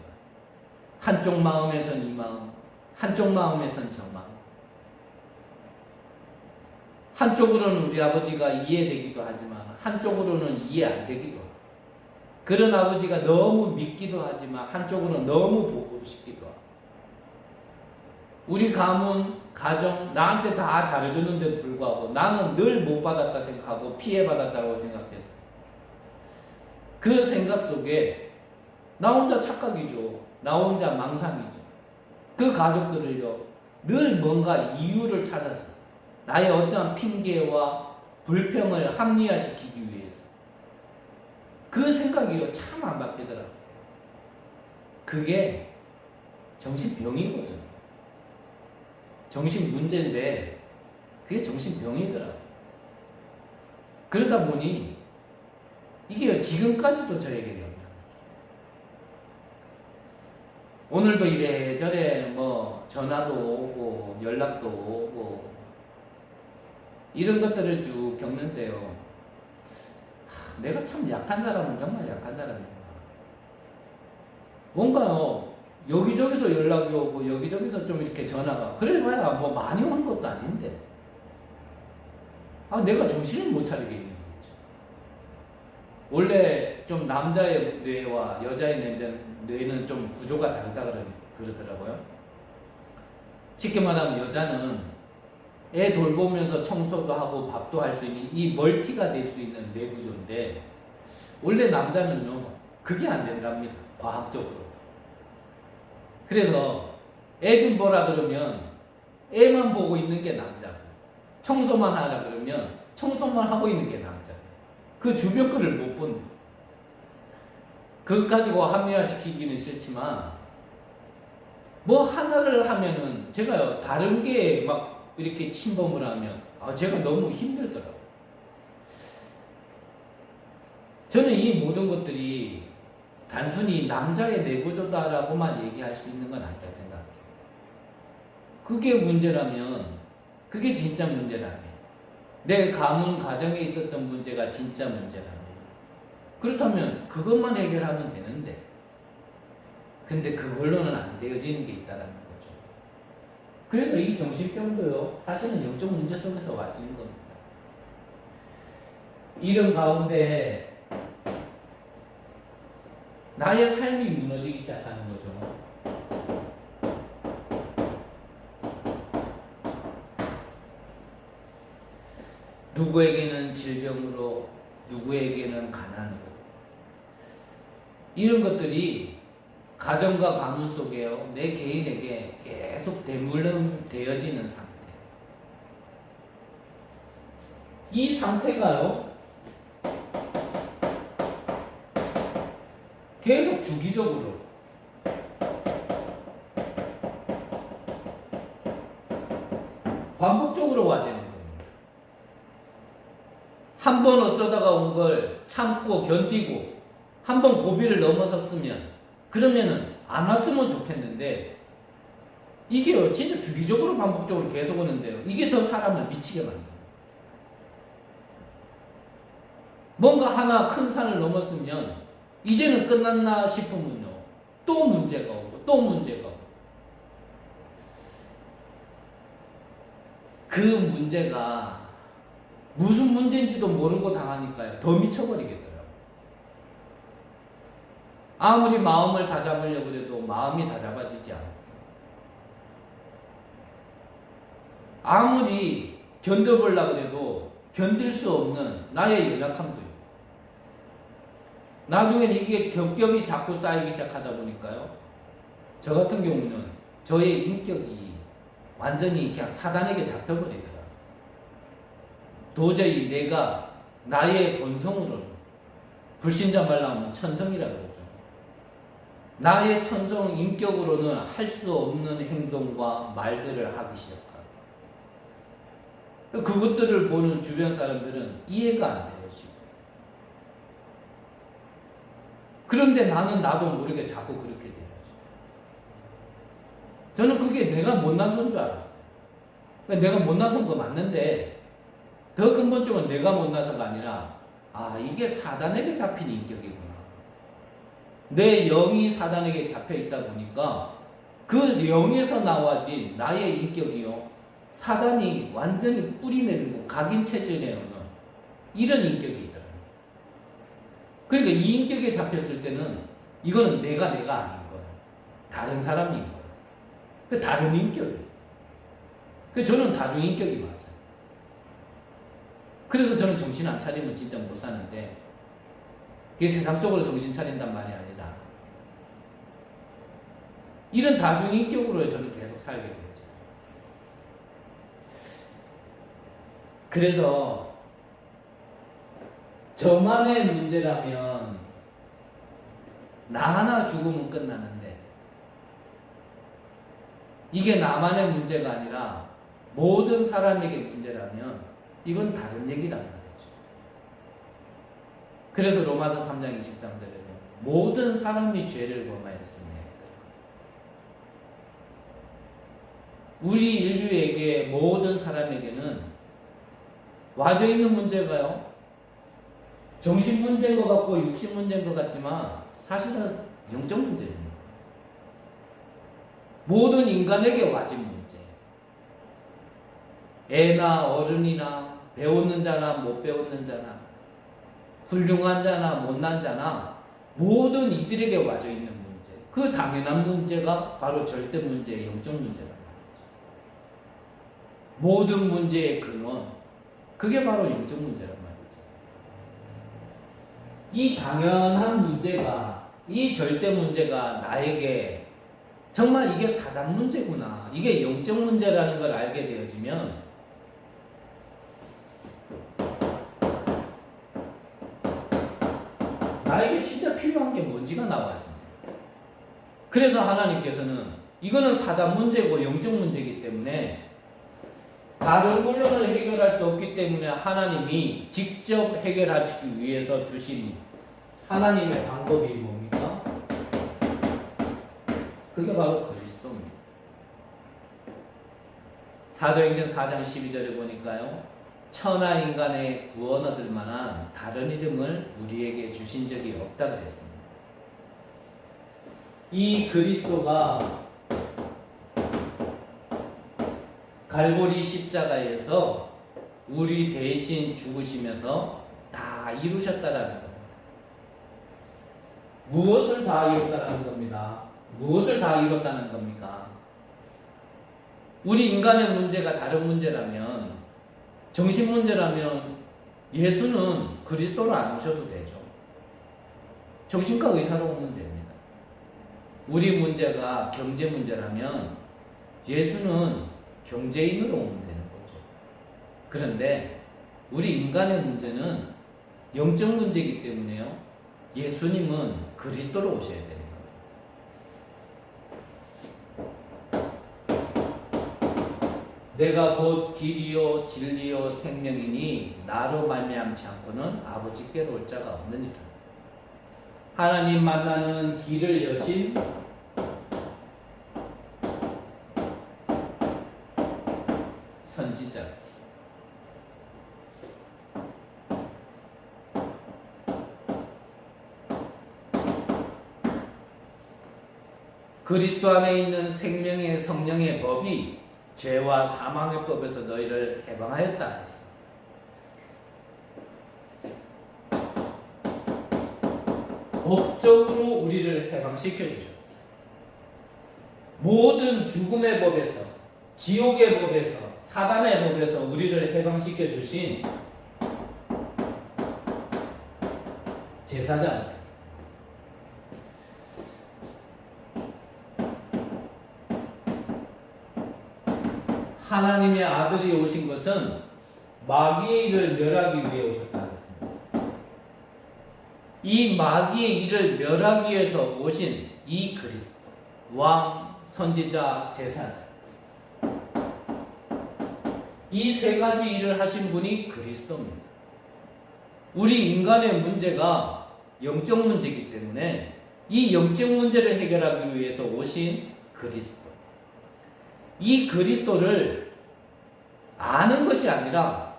한쪽 마음에선 이 마음, 한쪽 마음에선 저 마음. 한쪽으로는 우리 아버지가 이해되기도 하지만 한쪽으로는 이해 안 되기도 하고, 그런 아버지가 너무 믿기도 하지만 한쪽으로는 너무 보고 싶기도 하고, 우리 가문, 가정 나한테 다 잘해줬는데도 불구하고 나는 늘 못 받았다 생각하고 피해받았다고 생각해서 그 생각 속에 나 혼자 착각이죠. 나 혼자 망상이죠. 그 가족들을요 늘 뭔가 이유를 찾아서 나의 어떠한 핑계와 불평을 합리화시키기 위해서 그 생각이요 참 안 바뀌더라고요. 그게 정신병이거든요. 정신문제인데 그게 정신병이더라고요. 그러다 보니 이게 지금까지도 저에게 영향을 줘요. 오늘도 이래저래 뭐 전화도 오고 연락도 오고 이런 것들을 쭉 겪는데요. 내가 참 약한 사람은 정말 약한 사람이구나. 뭔가요 여기저기서 연락이 오고 여기저기서 좀 이렇게 전화가, 그래봐야 뭐 많이 온 것도 아닌데 내가 정신을 못 차리게 있는 거죠. 원래 좀 남자의 뇌와 여자의 뇌는 좀 구조가 다르다 그러더라고요. 쉽게 말하면 여자는 애 돌보면서 청소도 하고 밥도 할 수 있는 이 멀티가 될 수 있는 뇌 구조인데 원래 남자는요 그게 안 된답니다. 과학적으로. 그래서 애 좀 보라 그러면 애만 보고 있는 게 남자고, 청소만 하라 그러면 청소만 하고 있는 게 남자고, 그 주변 거를 못 본다. 그것 가지고 합리화시키기는 싫지만 뭐 하나를 하면은 제가요 다른 게 막 이렇게 침범을 하면 제가 너무 힘들더라고요. 저는 이 모든 것들이 단순히 남자의 내구조다라고만 얘기할 수 있는 건 아니라 생각해요. 그게 문제라면, 그게 진짜 문제라면, 내 가문 가정에 있었던 문제가 진짜 문제라면, 그렇다면 그것만 해결하면 되는데, 근데 그걸로는 안 되어지는 게 있다라는 거죠. 그래서 이 정신병도요 사실은 영적 문제 속에서 와지는 겁니다. 이런 가운데 나의 삶이 무너지기 시작하는 거죠. 누구에게는 질병으로, 누구에게는 가난으로. 이런 것들이 가정과 가문 속에요 내 개인에게 계속 대물림되어지는 상태. 이 상태가요, 계속 주기적으로 반복적으로 와지는 겁니다. 한 번 어쩌다가 온 걸 참고 견디고 한 번 고비를 넘어섰으면 그러면은 안 왔으면 좋겠는데 이게요 진짜 주기적으로 반복적으로 계속 오는데요. 이게 더 사람을 미치게 만듭니다. 뭔가 하나 큰 산을 넘었으면 이제는 끝났나 싶으면요 또 문제가 오고 또 문제가 오고 그 문제가 무슨 문제인지도 모르고 당하니까요 더 미쳐버리겠더라고요. 아무리 마음을 다잡으려고 해도 마음이 다잡아지지 않고 아무리 견뎌보려고 해도 견딜 수 없는 나의 연약함도 있고 나중엔 이게 겹겹이 자꾸 쌓이기 시작하다 보니까요 저 같은 경우는 저의 인격이 완전히 그냥 사단에게 잡혀버리더라고요. 도저히 내가 나의 본성으로는 불신자 말로 하면 천성이라고 그러죠. 나의 천성 인격으로는 할 수 없는 행동과 말들을 하기 시작하고 그것들을 보는 주변 사람들은 이해가 안 돼요 지금. 그런데 나는 나도 모르게 자꾸 그렇게 돼요. 저는 그게 내가 못난 손인 줄 알았어요. 내가 못난 손 거 맞는데 더 근본적으로 내가 못나서가 아니라 아 이게 사단에게 잡힌 인격이구나. 내 영이 사단에게 잡혀 있다 보니까 그 영에서 나와진 나의 인격이요 사단이 완전히 뿌리내리고 각인 체질 내어는 이런 인격이 있더라고요. 그러니까 이 인격에 잡혔을 때는 이거는 내가 아닌 거예요. 다른 사람인 거예요. 그 다른 인격이에요. 그 저는 다중인격이 맞아요. 그래서 저는 정신 안 차리면 진짜 못 사는데 그게 세상적으로 정신 차린단 말이 아니라 이런 다중인격으로 저는 계속 살게 되죠. 그래서 저만의 문제라면 나 하나 죽으면 끝나는데 이게 나만의 문제가 아니라 모든 사람에게 문제라면 이건 다른 얘기란 말이죠. 그래서 로마서 3장 23절에는 모든 사람이 죄를 범하였으며 우리 인류에게 모든 사람에게는 와져 있는 문제가요 정신 문제인 것 같고 육신 문제인 것 같지만 사실은 영적 문제입니다. 모든 인간에게 와진 문제. 애나 어른이나 배우는 자나 못 배우는 자나 훌륭한 자나 못난 자나 모든 이들에게 와져 있는 문제. 그 당연한 문제가 바로 절대 문제, 영적 문제란 말이죠. 모든 문제의 근원, 그게 바로 영적 문제란 말이죠. 이 당연한 문제가, 이 절대 문제가 나에게 정말 이게 사단 문제구나, 이게 영적 문제라는 걸 알게 되어지면 나에게 진짜 필요한 게 뭔지가 나와집니다. 그래서 하나님께서는 이거는 사단 문제고 영적 문제이기 때문에 다른 물론을 해결할 수 없기 때문에 하나님이 직접 해결하기 위해서 주신 하나님의 방법이 뭡니까? 그게 바로 그리스도입니다. 사도행전 4장 12절에 보니까요. 천하 인간의 구원 얻을 만한 다른 이름을 우리에게 주신 적이 없다 그랬습니다. 이 그리스도가 갈보리 십자가에서 우리 대신 죽으시면서 다 이루셨다라는 겁니다. 무엇을 다 이뤘다는 겁니다. 무엇을 다 이뤘다는 겁니까? 우리 인간의 문제가 다른 문제라면, 정신 문제라면 예수는 그리스도로 안 오셔도 되죠. 정신과 의사로 오면 됩니다. 우리 문제가 경제 문제라면 예수는 경제인으로 오면 되는 거죠. 그런데 우리 인간의 문제는 영적 문제이기 때문에요. 예수님은 그리스도로 오셔야 되는 거예요. 내가 곧 길이요 진리요 생명이니 나로 말미암지 않고는 아버지께로 올 자가 없느니라. 하나님 만나는 길을 여신 선지자. 그리스도 안에 있는 생명의 성령의 법이 죄와 사망의 법에서 너희를 해방하였다 했어. 법적으로 우리를 해방시켜 주셨어. 모든 죽음의 법에서, 지옥의 법에서, 사단의 법에서 우리를 해방시켜 주신 제사장. 하나님의 아들이 오신 것은 마귀의 일을 멸하기 위해 오셨다 하셨습니다. 이 마귀의 일을 멸하기 위해서 오신 이 그리스도, 왕, 선지자, 제사장, 이 세 가지 일을 하신 분이 그리스도입니다. 우리 인간의 문제가 영적 문제이기 때문에 이 영적 문제를 해결하기 위해서 오신 그리스도, 이 그리스도를 아는 것이 아니라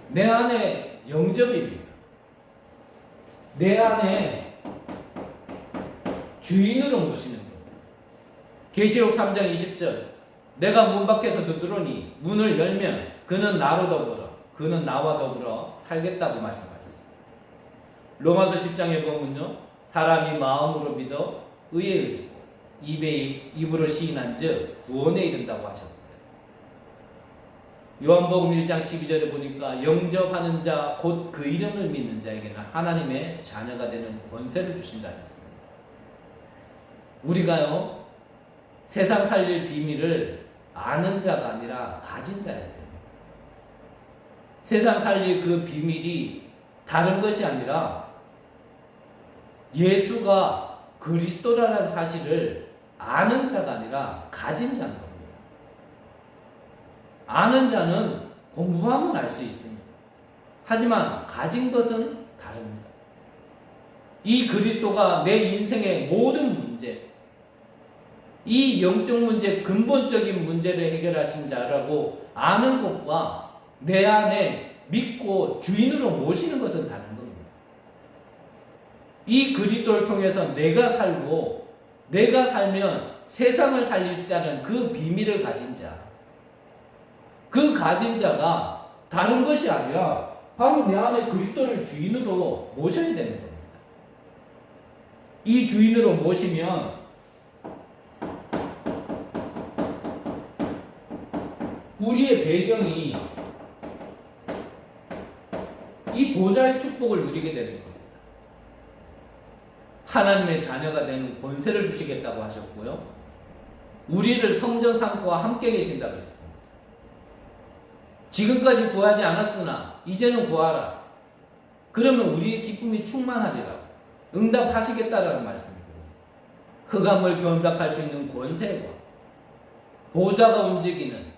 내 안에 영접입니다. 내 안에 주인으로 모시는 겁니다. 계시록 3장 20절 내가 문 밖에서 두드러니 문을 열면 그는 나로 더불어 그는 나와 더불어 살겠다고 말씀하셨습니다. 로마서 10장에 보면요, 사람이 마음으로 믿어 의에 이르고 입으로 시인한 즉 구원에 이른다고 하셨거든요. 요한복음 1장 12절에 보니까 영접하는 자 곧 그 이름을 믿는 자에게는 하나님의 자녀가 되는 권세를 주신다 하셨습니다. 우리가요, 세상 살릴 비밀을 아는 자가 아니라 가진 자야 됩니다. 세상 살릴 그 비밀이 다른 것이 아니라 예수가 그리스도라는 사실을 아는 자가 아니라 가진 자인 겁니다. 아는 자는 공부하면 알 수 있습니다. 하지만 가진 것은 다릅니다. 이 그리스도가 내 인생의 모든 문제, 이 영적 문제, 근본적인 문제를 해결하신 자라고 아는 것과 내 안에 믿고 주인으로 모시는 것은 다른 겁니다. 이 그리스도를 통해서 내가 살고 내가 살면 세상을 살릴 수 있다는 그 비밀을 가진 자, 그 가진 자가 다른 것이 아니라 바로 내 안에 그리스도를 주인으로 모셔야 되는 겁니다. 이 주인으로 모시면 우리의 배경이 이 보좌의 축복을 누리게 되는 겁니다. 하나님의 자녀가 되는 권세를 주시겠다고 하셨고요, 우리를 성전 상고와 함께 계신다고 했습니다. 지금까지 구하지 않았으나 이제는 구하라. 그러면 우리의 기쁨이 충만하리라. 응답하시겠다라는 말씀입니다. 흑암을 견박할 수 있는 권세와 보좌가 움직이는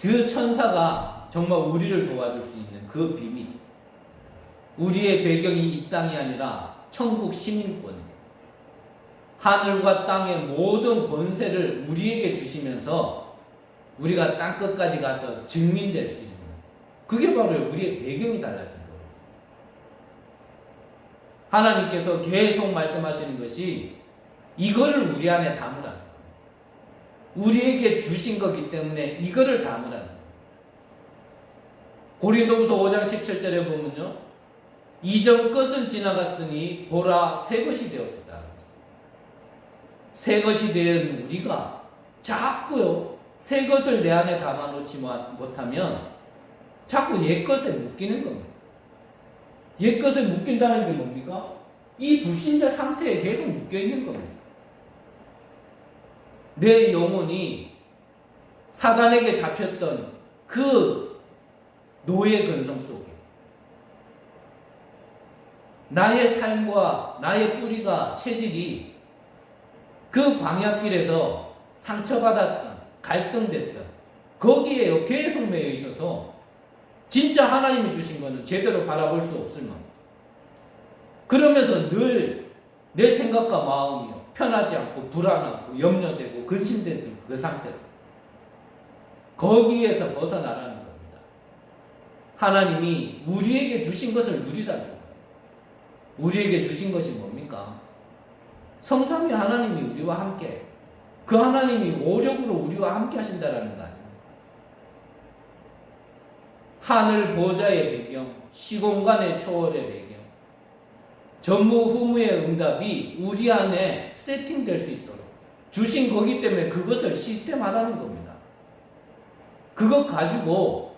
그 천사가 정말 우리를 도와줄 수 있는 그 비밀, 우리의 배경이 이 땅이 아니라 천국 시민권, 하늘과 땅의 모든 권세를 우리에게 주시면서 우리가 땅끝까지 가서 증인될 수 있는, 그게 바로 우리의 배경이 달라진 거예요. 하나님께서 계속 말씀하시는 것이 이거를 우리 안에 담으라는 거예요. 우리에게 주신 거기 때문에 이거를 담으라는 거예요. 고린도후서 5장 17절에 보면요, 이전 것은 지나갔으니 보라 새 것이 되었다. 새 것이 된 우리가 자꾸요 새 것을 내 안에 담아놓지 못하면 자꾸 옛 것에 묶이는 겁니다. 옛 것에 묶인다는 게 뭡니까? 이 불신자 상태에 계속 묶여있는 겁니다. 내 영혼이 사단에게 잡혔던 그 노예 근성 속에 나의 삶과 나의 뿌리가 체질이 그 광야길에서 상처받았던 갈등됐던 거기에 계속 매여 있어서 진짜 하나님이 주신 것은 제대로 바라볼 수 없을 만큼 그러면서 늘 내 생각과 마음이 편하지 않고 불안하고 염려되고 근심되는 그 상태로 거기에서 벗어나라는 겁니다. 하나님이 우리에게 주신 것을 누리라는 거예요. 우리에게 주신 것이 뭡니까? 성삼위 하나님이 우리와 함께 그 하나님이 오력으로 우리와 함께 하신다라는 거 아닙니까? 하늘 보좌의 배경, 시공간의 초월의 배경, 전무후무의 응답이 우리 안에 세팅될 수 있도록 주신 거기 때문에 그것을 시스템화하는 겁니다. 그것 가지고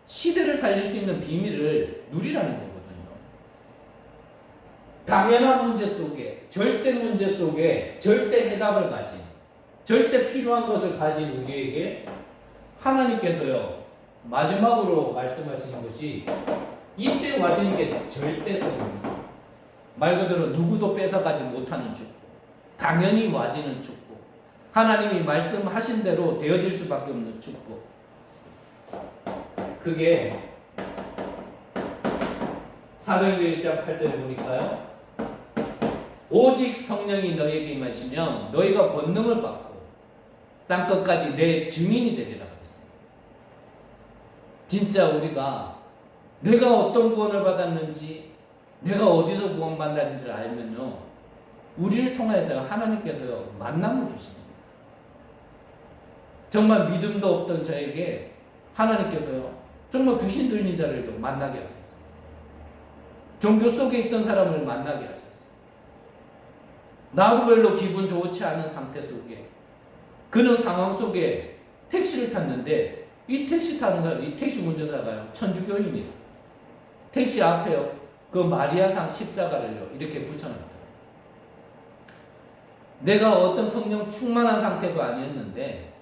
시대를 살릴 수 있는 비밀을 누리라는 거거든요. 당연한 문제 속에, 절대 문제 속에 절대 해답을 가진, 절대 필요한 것을 가진 우리에게 하나님께서요 마지막으로 말씀하시는 것이 이때 와지는 게 절대성입니다. 말 그대로 누구도 뺏어가지 못하는 축복, 당연히 와지는 축복, 하나님이 말씀하신 대로 되어질 수밖에 없는 축복. 그게 사도행전 1장 8절에 보니까요, 오직 성령이 너에게 임하시면 너희가 권능을 받고 땅끝까지 내 증인이 되리라 그랬습니다. 진짜 우리가 내가 어떤 구원을 받았는지, 내가 어디서 구원받았는지를 알면요, 우리를 통해서 하나님께서요 만남을 주십니다. 정말 믿음도 없던 저에게 하나님께서요 정말 귀신 들린 자를 만나게 하셨어요. 종교 속에 있던 사람을 만나게 하셨어요. 나루별로 기분 좋지 않은 상태 속에, 그런 상황 속에 택시를 탔는데 이 택시 타는 사람, 이 택시 운전자가요 천주교인이다. 택시 앞에요 그 마리아상 십자가를요 이렇게 붙여놨더라고요. 내가 어떤 성령 충만한 상태도 아니었는데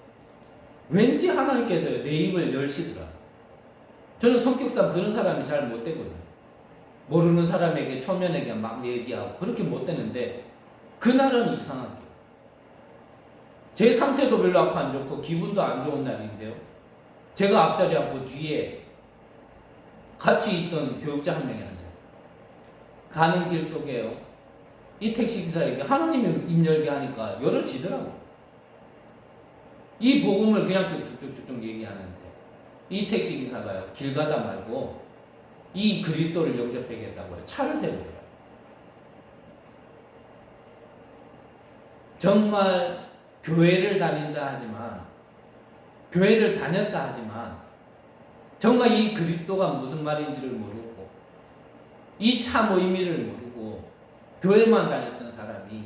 왠지 하나님께서요 내 입을 열시더라. 저는 성격상 그런 사람이 잘 못 되거든요. 모르는 사람에게 초면에게 막 얘기하고 그렇게 못 되는데 그날은 이상하게 제 상태도 별로 안 좋고 기분도 안 좋은 날인데요, 제가 앞자리 앉고 뒤에 같이 있던 교육자 한 명이 앉아요. 가는 길 속에요 이 택시기사에게 하나님이 입 열게 하니까 열어지더라고요. 이 복음을 그냥 쭉쭉쭉쭉 얘기하는데 이 택시기사가요 길 가다 말고 이 그리스도를 영접하겠다고 차를 세우더라고요. 정말 교회를 다닌다 하지만, 교회를 다녔다 하지만 정말 이 그리스도가 무슨 말인지를 모르고 이 참 의미를 모르고 교회만 다녔던 사람이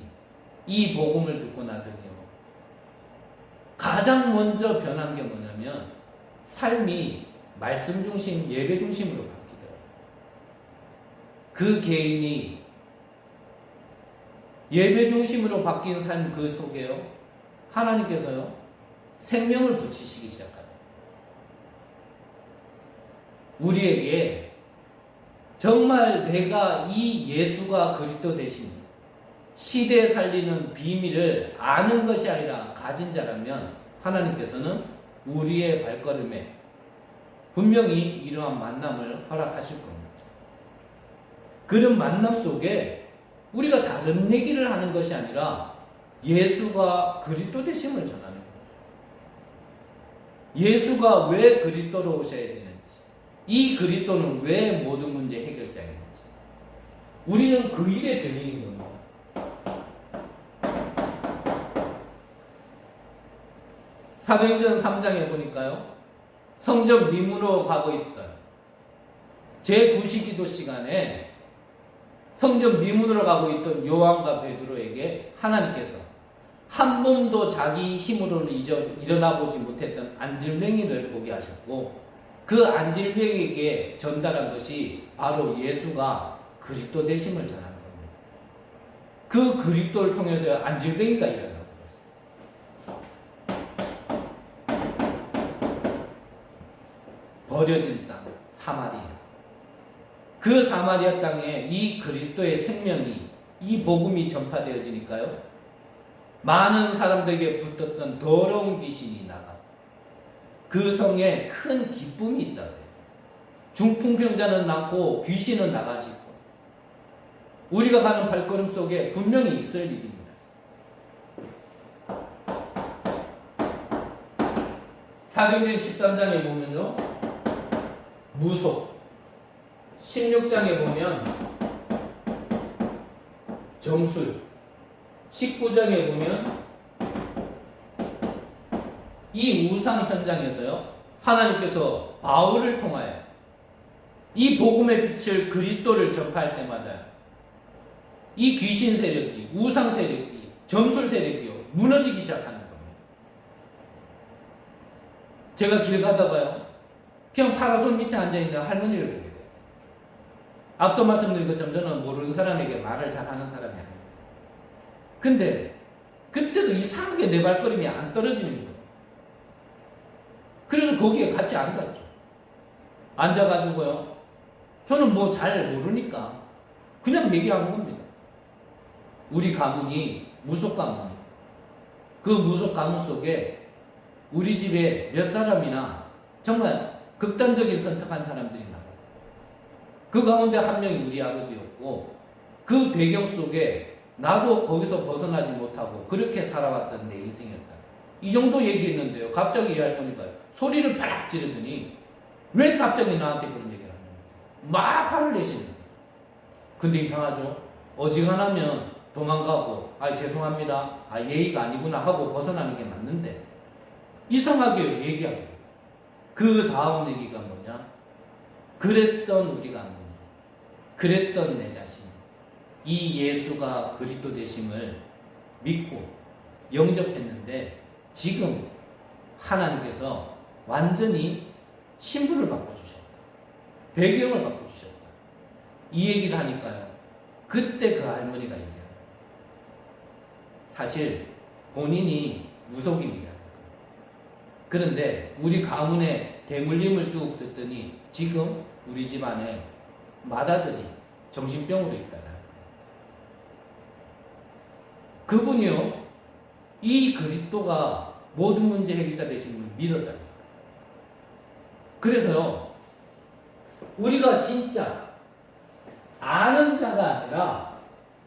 이 복음을 듣고 나더니요 가장 먼저 변한 게 뭐냐면 삶이 말씀 중심, 예배 중심으로 바뀌더라고요. 그 개인이 예배 중심으로 바뀐 삶 그 속에요 하나님께서요 생명을 붙이시기 시작합니다. 우리에게 정말 내가 이 예수가 그리스도 되신 시대에 살리는 비밀을 아는 것이 아니라 가진 자라면 하나님께서는 우리의 발걸음에 분명히 이러한 만남을 허락하실 겁니다. 그런 만남 속에 우리가 다른 얘기를 하는 것이 아니라 예수가 그리스도 되심을 전하는 거죠. 예수가 왜 그리스도로 오셔야 되는지, 이 그리스도는 왜 모든 문제 해결자인지, 우리는 그 일의 증인인 겁니다. 사도행전 3장에 보니까요 성전 미문으로 가고 있던 제9시기도 시간에 성전 미문으로 가고 있던 요한과 베드로에게 하나님께서 한 번도 자기 힘으로는 일어나 보지 못했던 안질뱅이를 보게 하셨고, 그 안질뱅이에게 전달한 것이 바로 예수가 그리스도 되심을 전하는 겁니다. 그 그리스도를 통해서 안질뱅이가 일어나고 있어요. 버려진 땅 사마리아. 그 사마리아 땅에 이 그리스도의 생명이 이 복음이 전파되어지니까요. 많은 사람들에게 붙었던 더러운 귀신이 나가. 그 성에 큰 기쁨이 있다고 했어요. 중풍병자는 낫고 귀신은 나가지고. 우리가 가는 발걸음 속에 분명히 있을 일입니다. 사도행전 13장에 보면요. 무속. 16장에 보면 정술. 19장에 보면 이 우상 현장에서요. 하나님께서 바울을 통하여 이 복음의 빛을 그리스도를 전파할 때마다 이 귀신 세력이, 우상 세력이, 점술 세력이요 무너지기 시작하는 겁니다. 제가 길 가다가요 그냥 파라솔 밑에 앉아있는 할머니를 보게 됐어요. 앞서 말씀드린 것처럼 저는 모르는 사람에게 말을 잘하는 사람이 아닙니다. 근데 그때도 이상하게 내 발걸음이 안 떨어지는 거예요. 그래서 거기에 같이 앉았죠. 앉아가지고요 저는 뭐 잘 모르니까 그냥 얘기한 겁니다. 우리 가문이 무속 가문. 그 무속 가문 속에 우리 집에 몇 사람이나 정말 극단적인 선택한 사람들이 나와요. 그 가운데 한 명이 우리 아버지였고 그 배경 속에 나도 거기서 벗어나지 못하고 그렇게 살아왔던 내 인생이었다. 이 정도 얘기했는데요. 갑자기 이 할머니가 소리를 바락 지르더니 왜 갑자기 나한테 그런 얘기를 하는 거죠? 막 화를 내시는 거예요. 근데 이상하죠? 어지간하면 도망가고 죄송합니다. 예의가 아니구나 하고 벗어나는 게 맞는데 이상하게 얘기하게 돼요. 그 다음 얘기가 뭐냐? 그랬던 우리가 뭐냐? 그랬던 내 자신. 이 예수가 그리스도 되심을 믿고 영접했는데 지금 하나님께서 완전히 신분을 바꿔주셨다. 배경을 바꿔주셨다. 이 얘기를 하니까요. 그때 그 할머니가 얘기합니다. 사실 본인이 무속입니다. 그런데 우리 가문의 대물림을 쭉 듣더니 지금 우리 집안에 맏아들이 정신병으로 있다. 그분이요. 이 그리스도가 모든 문제 해결자 되시는 걸 믿었다. 그래서요. 우리가 진짜 아는 자가 아니라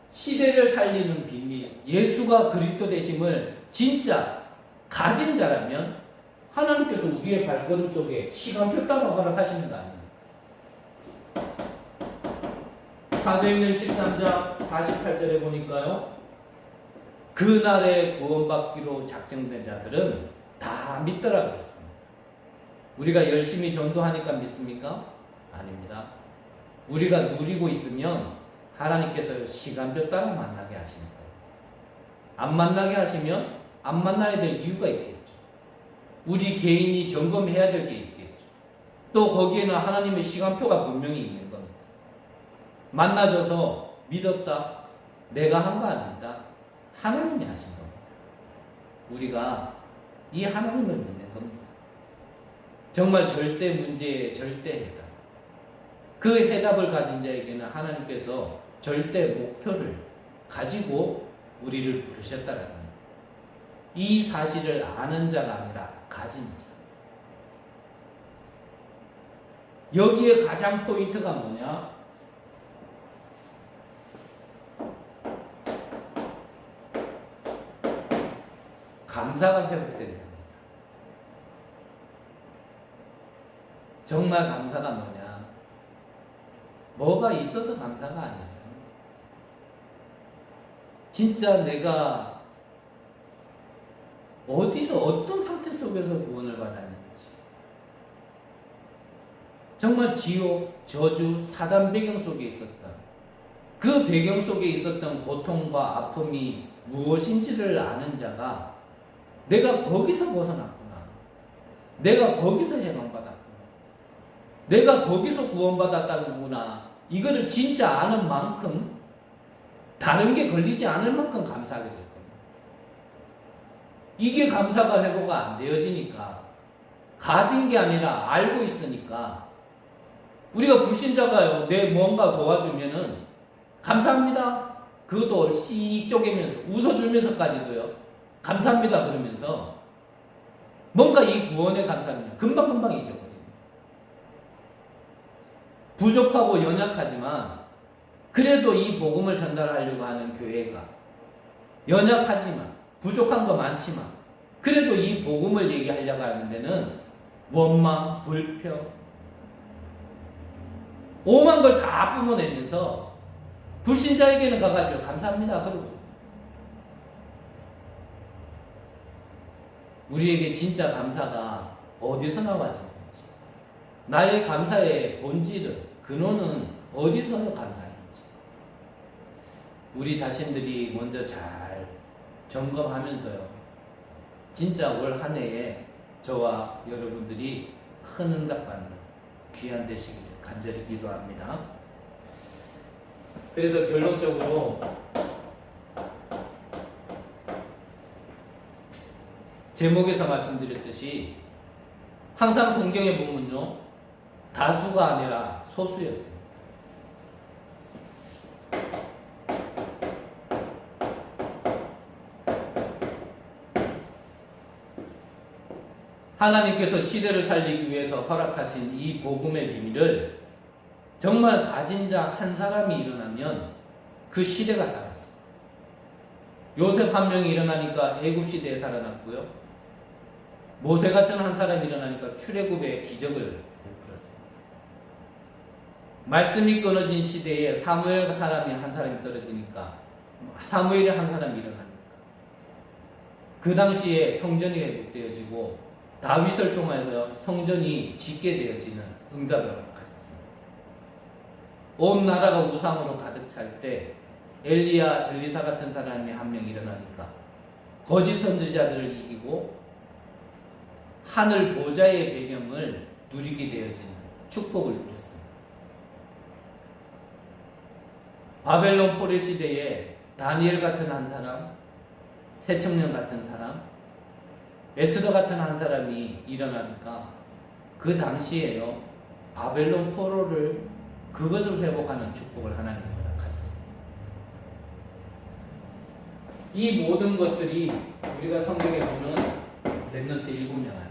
시대를 살리는 비밀, 예수가 그리스도 되심을 진짜 가진 자라면 하나님께서 우리의 발걸음 속에 시간표 따라 허락하시는 거 아닙니까? 사도행전 13장 48절에 보니까요. 그날에 구원받기로 작정된 자들은 다 믿더라고 했습니다. 우리가 열심히 전도하니까 믿습니까? 아닙니다. 우리가 누리고 있으면 하나님께서 시간표 따라 만나게 하시는 거예요. 안 만나게 하시면 안 만나야 될 이유가 있겠죠. 우리 개인이 점검해야 될 게 있겠죠. 또 거기에는 하나님의 시간표가 분명히 있는 겁니다. 만나줘서 믿었다. 내가 한 거 아닙니다. 하나님이 하신 겁니다. 우리가 이 하나님을 믿는 겁니다. 정말 절대 문제의 절대 해답. 그 해답을 가진 자에게는 하나님께서 절대 목표를 가지고 우리를 부르셨다는 겁니다. 이 사실을 아는 자가 아니라 가진 자. 여기에 가장 포인트가 뭐냐? 감사가 회복된다. 정말 감사가 뭐냐? 뭐가 있어서 감사가 아니에요. 진짜 내가 어디서 어떤 상태 속에서 구원을 받았는지, 정말 지옥, 저주, 사단 배경 속에 있었다. 그 배경 속에 있었던 고통과 아픔이 무엇인지를 아는 자가 내가 거기서 벗어났구나. 내가 거기서 해방받았구나. 내가 거기서 구원받았다구나. 이거를 진짜 아는 만큼 다른 게 걸리지 않을 만큼 감사하게 될 겁니다. 이게 감사가 회복이 안 되어지니까 가진 게 아니라 알고 있으니까 우리가 불신자가요, 내 뭔가 도와주면은 감사합니다. 그것도 씩 쪼개면서 웃어주면서까지도요, 감사합니다 그러면서 뭔가 이 구원에 감사하면 금방금방 잊어버려요. 부족하고 연약하지만 그래도 이 복음을 전달하려고 하는 교회가, 연약하지만 부족한 거 많지만 그래도 이 복음을 얘기하려고 하는 데는 원망, 불평, 오만 걸 다 뿜어내면서 불신자에게는 가가지고 감사합니다 그러고, 우리에게 진짜 감사가 어디서 나와지는지, 나의 감사의 본질은, 근원은 어디서 감사하는지 우리 자신들이 먼저 잘 점검하면서요, 진짜 올 한 해에 저와 여러분들이 큰 응답받는 귀한 되시기를 간절히 기도합니다. 그래서 결론적으로 제목에서 말씀드렸듯이 항상 성경에 보면요, 다수가 아니라 소수였습니다. 하나님께서 시대를 살리기 위해서 허락하신 이 복음의 비밀을 정말 가진 자 한 사람이 일어나면 그 시대가 살았어요. 요셉 한 명이 일어나니까 애굽 시대에 살아났고요, 모세 같은 한 사람이 일어나니까 출애굽의 기적을 베풀었습니다. 말씀이 끊어진 시대에 사무엘 사람이 한 사람이 떨어지니까 사무엘이 한 사람이 일어나니까 그 당시에 성전이 회복되어지고 다윗을 통해서 성전이 짓게 되어지는 응답을 가졌습니다. 온 나라가 우상으로 가득 찰 때 엘리사 같은 사람이 한 명 일어나니까 거짓 선지자들을 이기고 하늘 보좌의 배경을 누리게 되어지는 축복을 누렸습니다. 바벨론 포로 시대에 다니엘 같은 한 사람, 새청년 같은 사람, 에스더 같은 한 사람이 일어나니까 그 당시에요, 바벨론 포로를, 그것을 회복하는 축복을 하나님이 허락하셨습니다. 이 모든 것들이 우리가 성경에 보는 렘넌트 7명 아닙니까?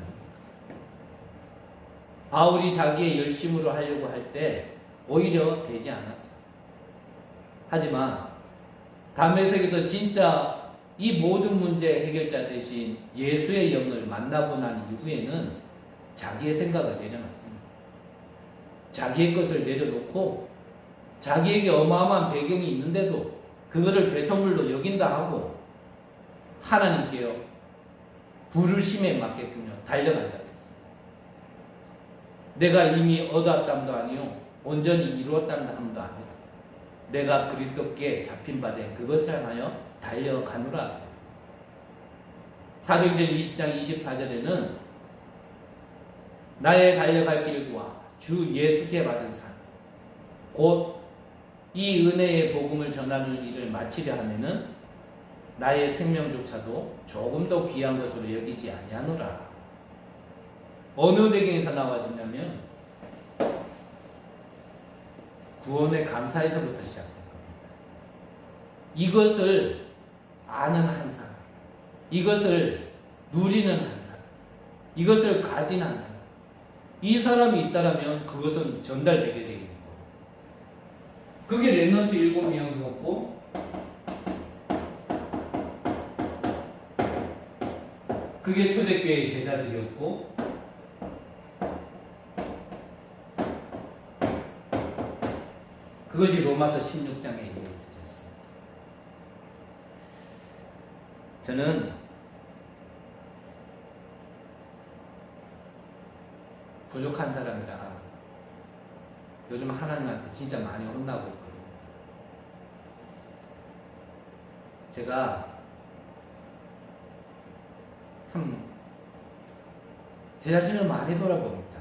바울이 자기의 열심으로 하려고 할 때 오히려 되지 않았어요. 하지만 담에색에서 진짜 이 모든 문제의 해결자 대신 예수의 영을 만나고 난 이후에는 자기의 생각을 내려놨습니다. 자기의 것을 내려놓고 자기에게 어마어마한 배경이 있는데도 그거를 배설물로 여긴다 하고 하나님께요, 부르심에 맞게끔요 달려간다 그랬어요. 내가 이미 얻었담도 아니요 온전히 이루었담도 함도 아니요 내가 그리스도께 잡힌 바 된 그것을 향하여 달려가노라. 사도행전 20장 24절에는 나의 달려갈 길과 주 예수께 받은 상, 곧 이 은혜의 복음을 전하는 일을 마치려 하면은 나의 생명조차도 조금도 귀한 것으로 여기지 아니하노라. 어느 배경에서 나와지냐면 구원의 감사에서부터 시작된 겁니다. 이것을 아는 한 사람, 이것을 누리는 한 사람, 이것을 가진 한 사람, 이 사람이 있다라면 그것은 전달되게 되어 있는 거예요. 그게 렘넌트 7명이었고 그게 초대교회의 제자들이었고 그것이 로마서 16장에 있는 저는 부족한 사람이라 요즘 하나님한테 진짜 많이 혼나고 있거든요. 제가 참 제 자신을 많이 돌아봅니다.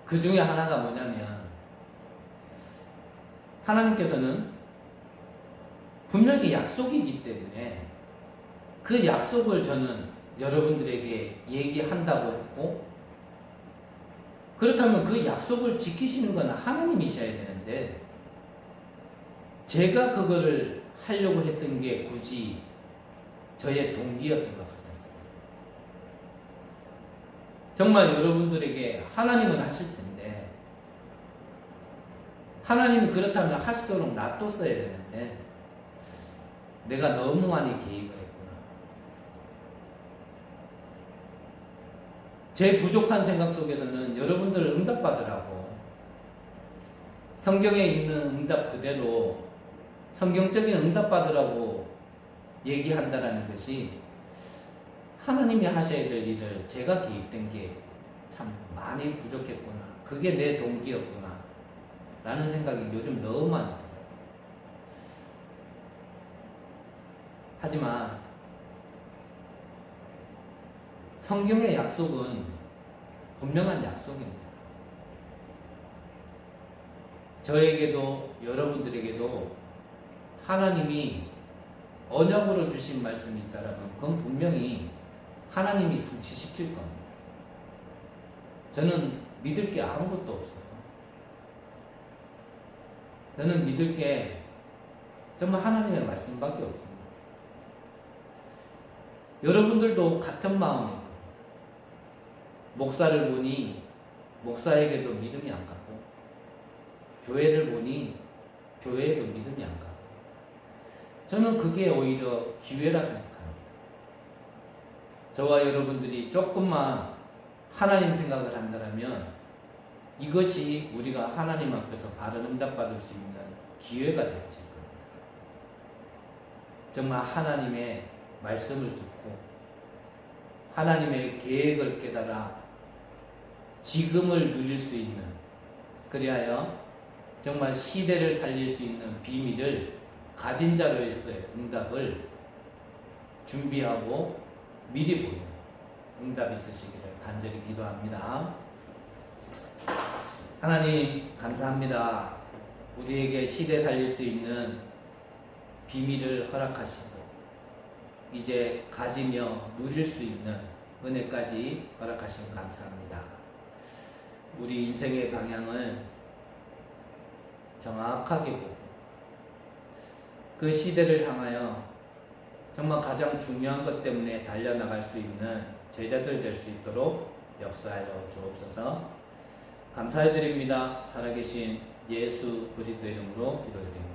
그 중에 하나가 뭐냐면 하나님께서는 분명히 약속이기 때문에 그 약속을 저는 여러분들에게 얘기한다고 했고, 그렇다면 그 약속을 지키시는 건 하나님이셔야 되는데, 제가 그거를 하려고 했던 게 굳이 저의 동기였던 것 같았어요. 정말 여러분들에게 하나님은 하실 텐데, 하나님이 그렇다면 하시도록 놔뒀어야 되는데, 내가 너무 많이 개입을 했구나. 제 부족한 생각 속에서는 여러분들을 응답받으라고 성경에 있는 응답 그대로 성경적인 응답받으라고 얘기한다라는 것이 하나님이 하셔야 될 일을 제가 개입된 게 참 많이 부족했구나. 그게 내 동기였구나. 라는 생각이 요즘 너무 많이 들어요. 하지만 성경의 약속은 분명한 약속입니다. 저에게도 여러분들에게도 하나님이 언약으로 주신 말씀이 있다면 그건 분명히 하나님이 성취시킬 겁니다. 저는 믿을 게 아무것도 없어요. 저는 믿을 게 정말 하나님의 말씀밖에 없습니다. 여러분들도 같은 마음이에요. 목사를 보니 목사에게도 믿음이 안 가고, 교회를 보니 교회에도 믿음이 안 가고, 저는 그게 오히려 기회라 생각합니다. 저와 여러분들이 조금만 하나님 생각을 한다면 이것이 우리가 하나님 앞에서 바른 응답받을 수 있는 기회가 되어질 겁니다. 정말 하나님의 말씀을 듣고 하나님의 계획을 깨달아 지금을 누릴 수 있는, 그리하여 정말 시대를 살릴 수 있는 비밀을 가진 자로서의 응답을 준비하고 미리 보는 응답이 있으시기를 간절히 기도합니다. 하나님 감사합니다. 우리에게 시대 살릴 수 있는 비밀을 허락하시고 이제 가지며 누릴 수 있는 은혜까지 허락하신 감사합니다. 우리 인생의 방향을 정확하게 보고 그 시대를 향하여 정말 가장 중요한 것 때문에 달려나갈 수 있는 제자들 될 수 있도록 역사하여 주옵소서. 감사드립니다. 살아계신 예수 그리스도 이름으로 기도드립니다.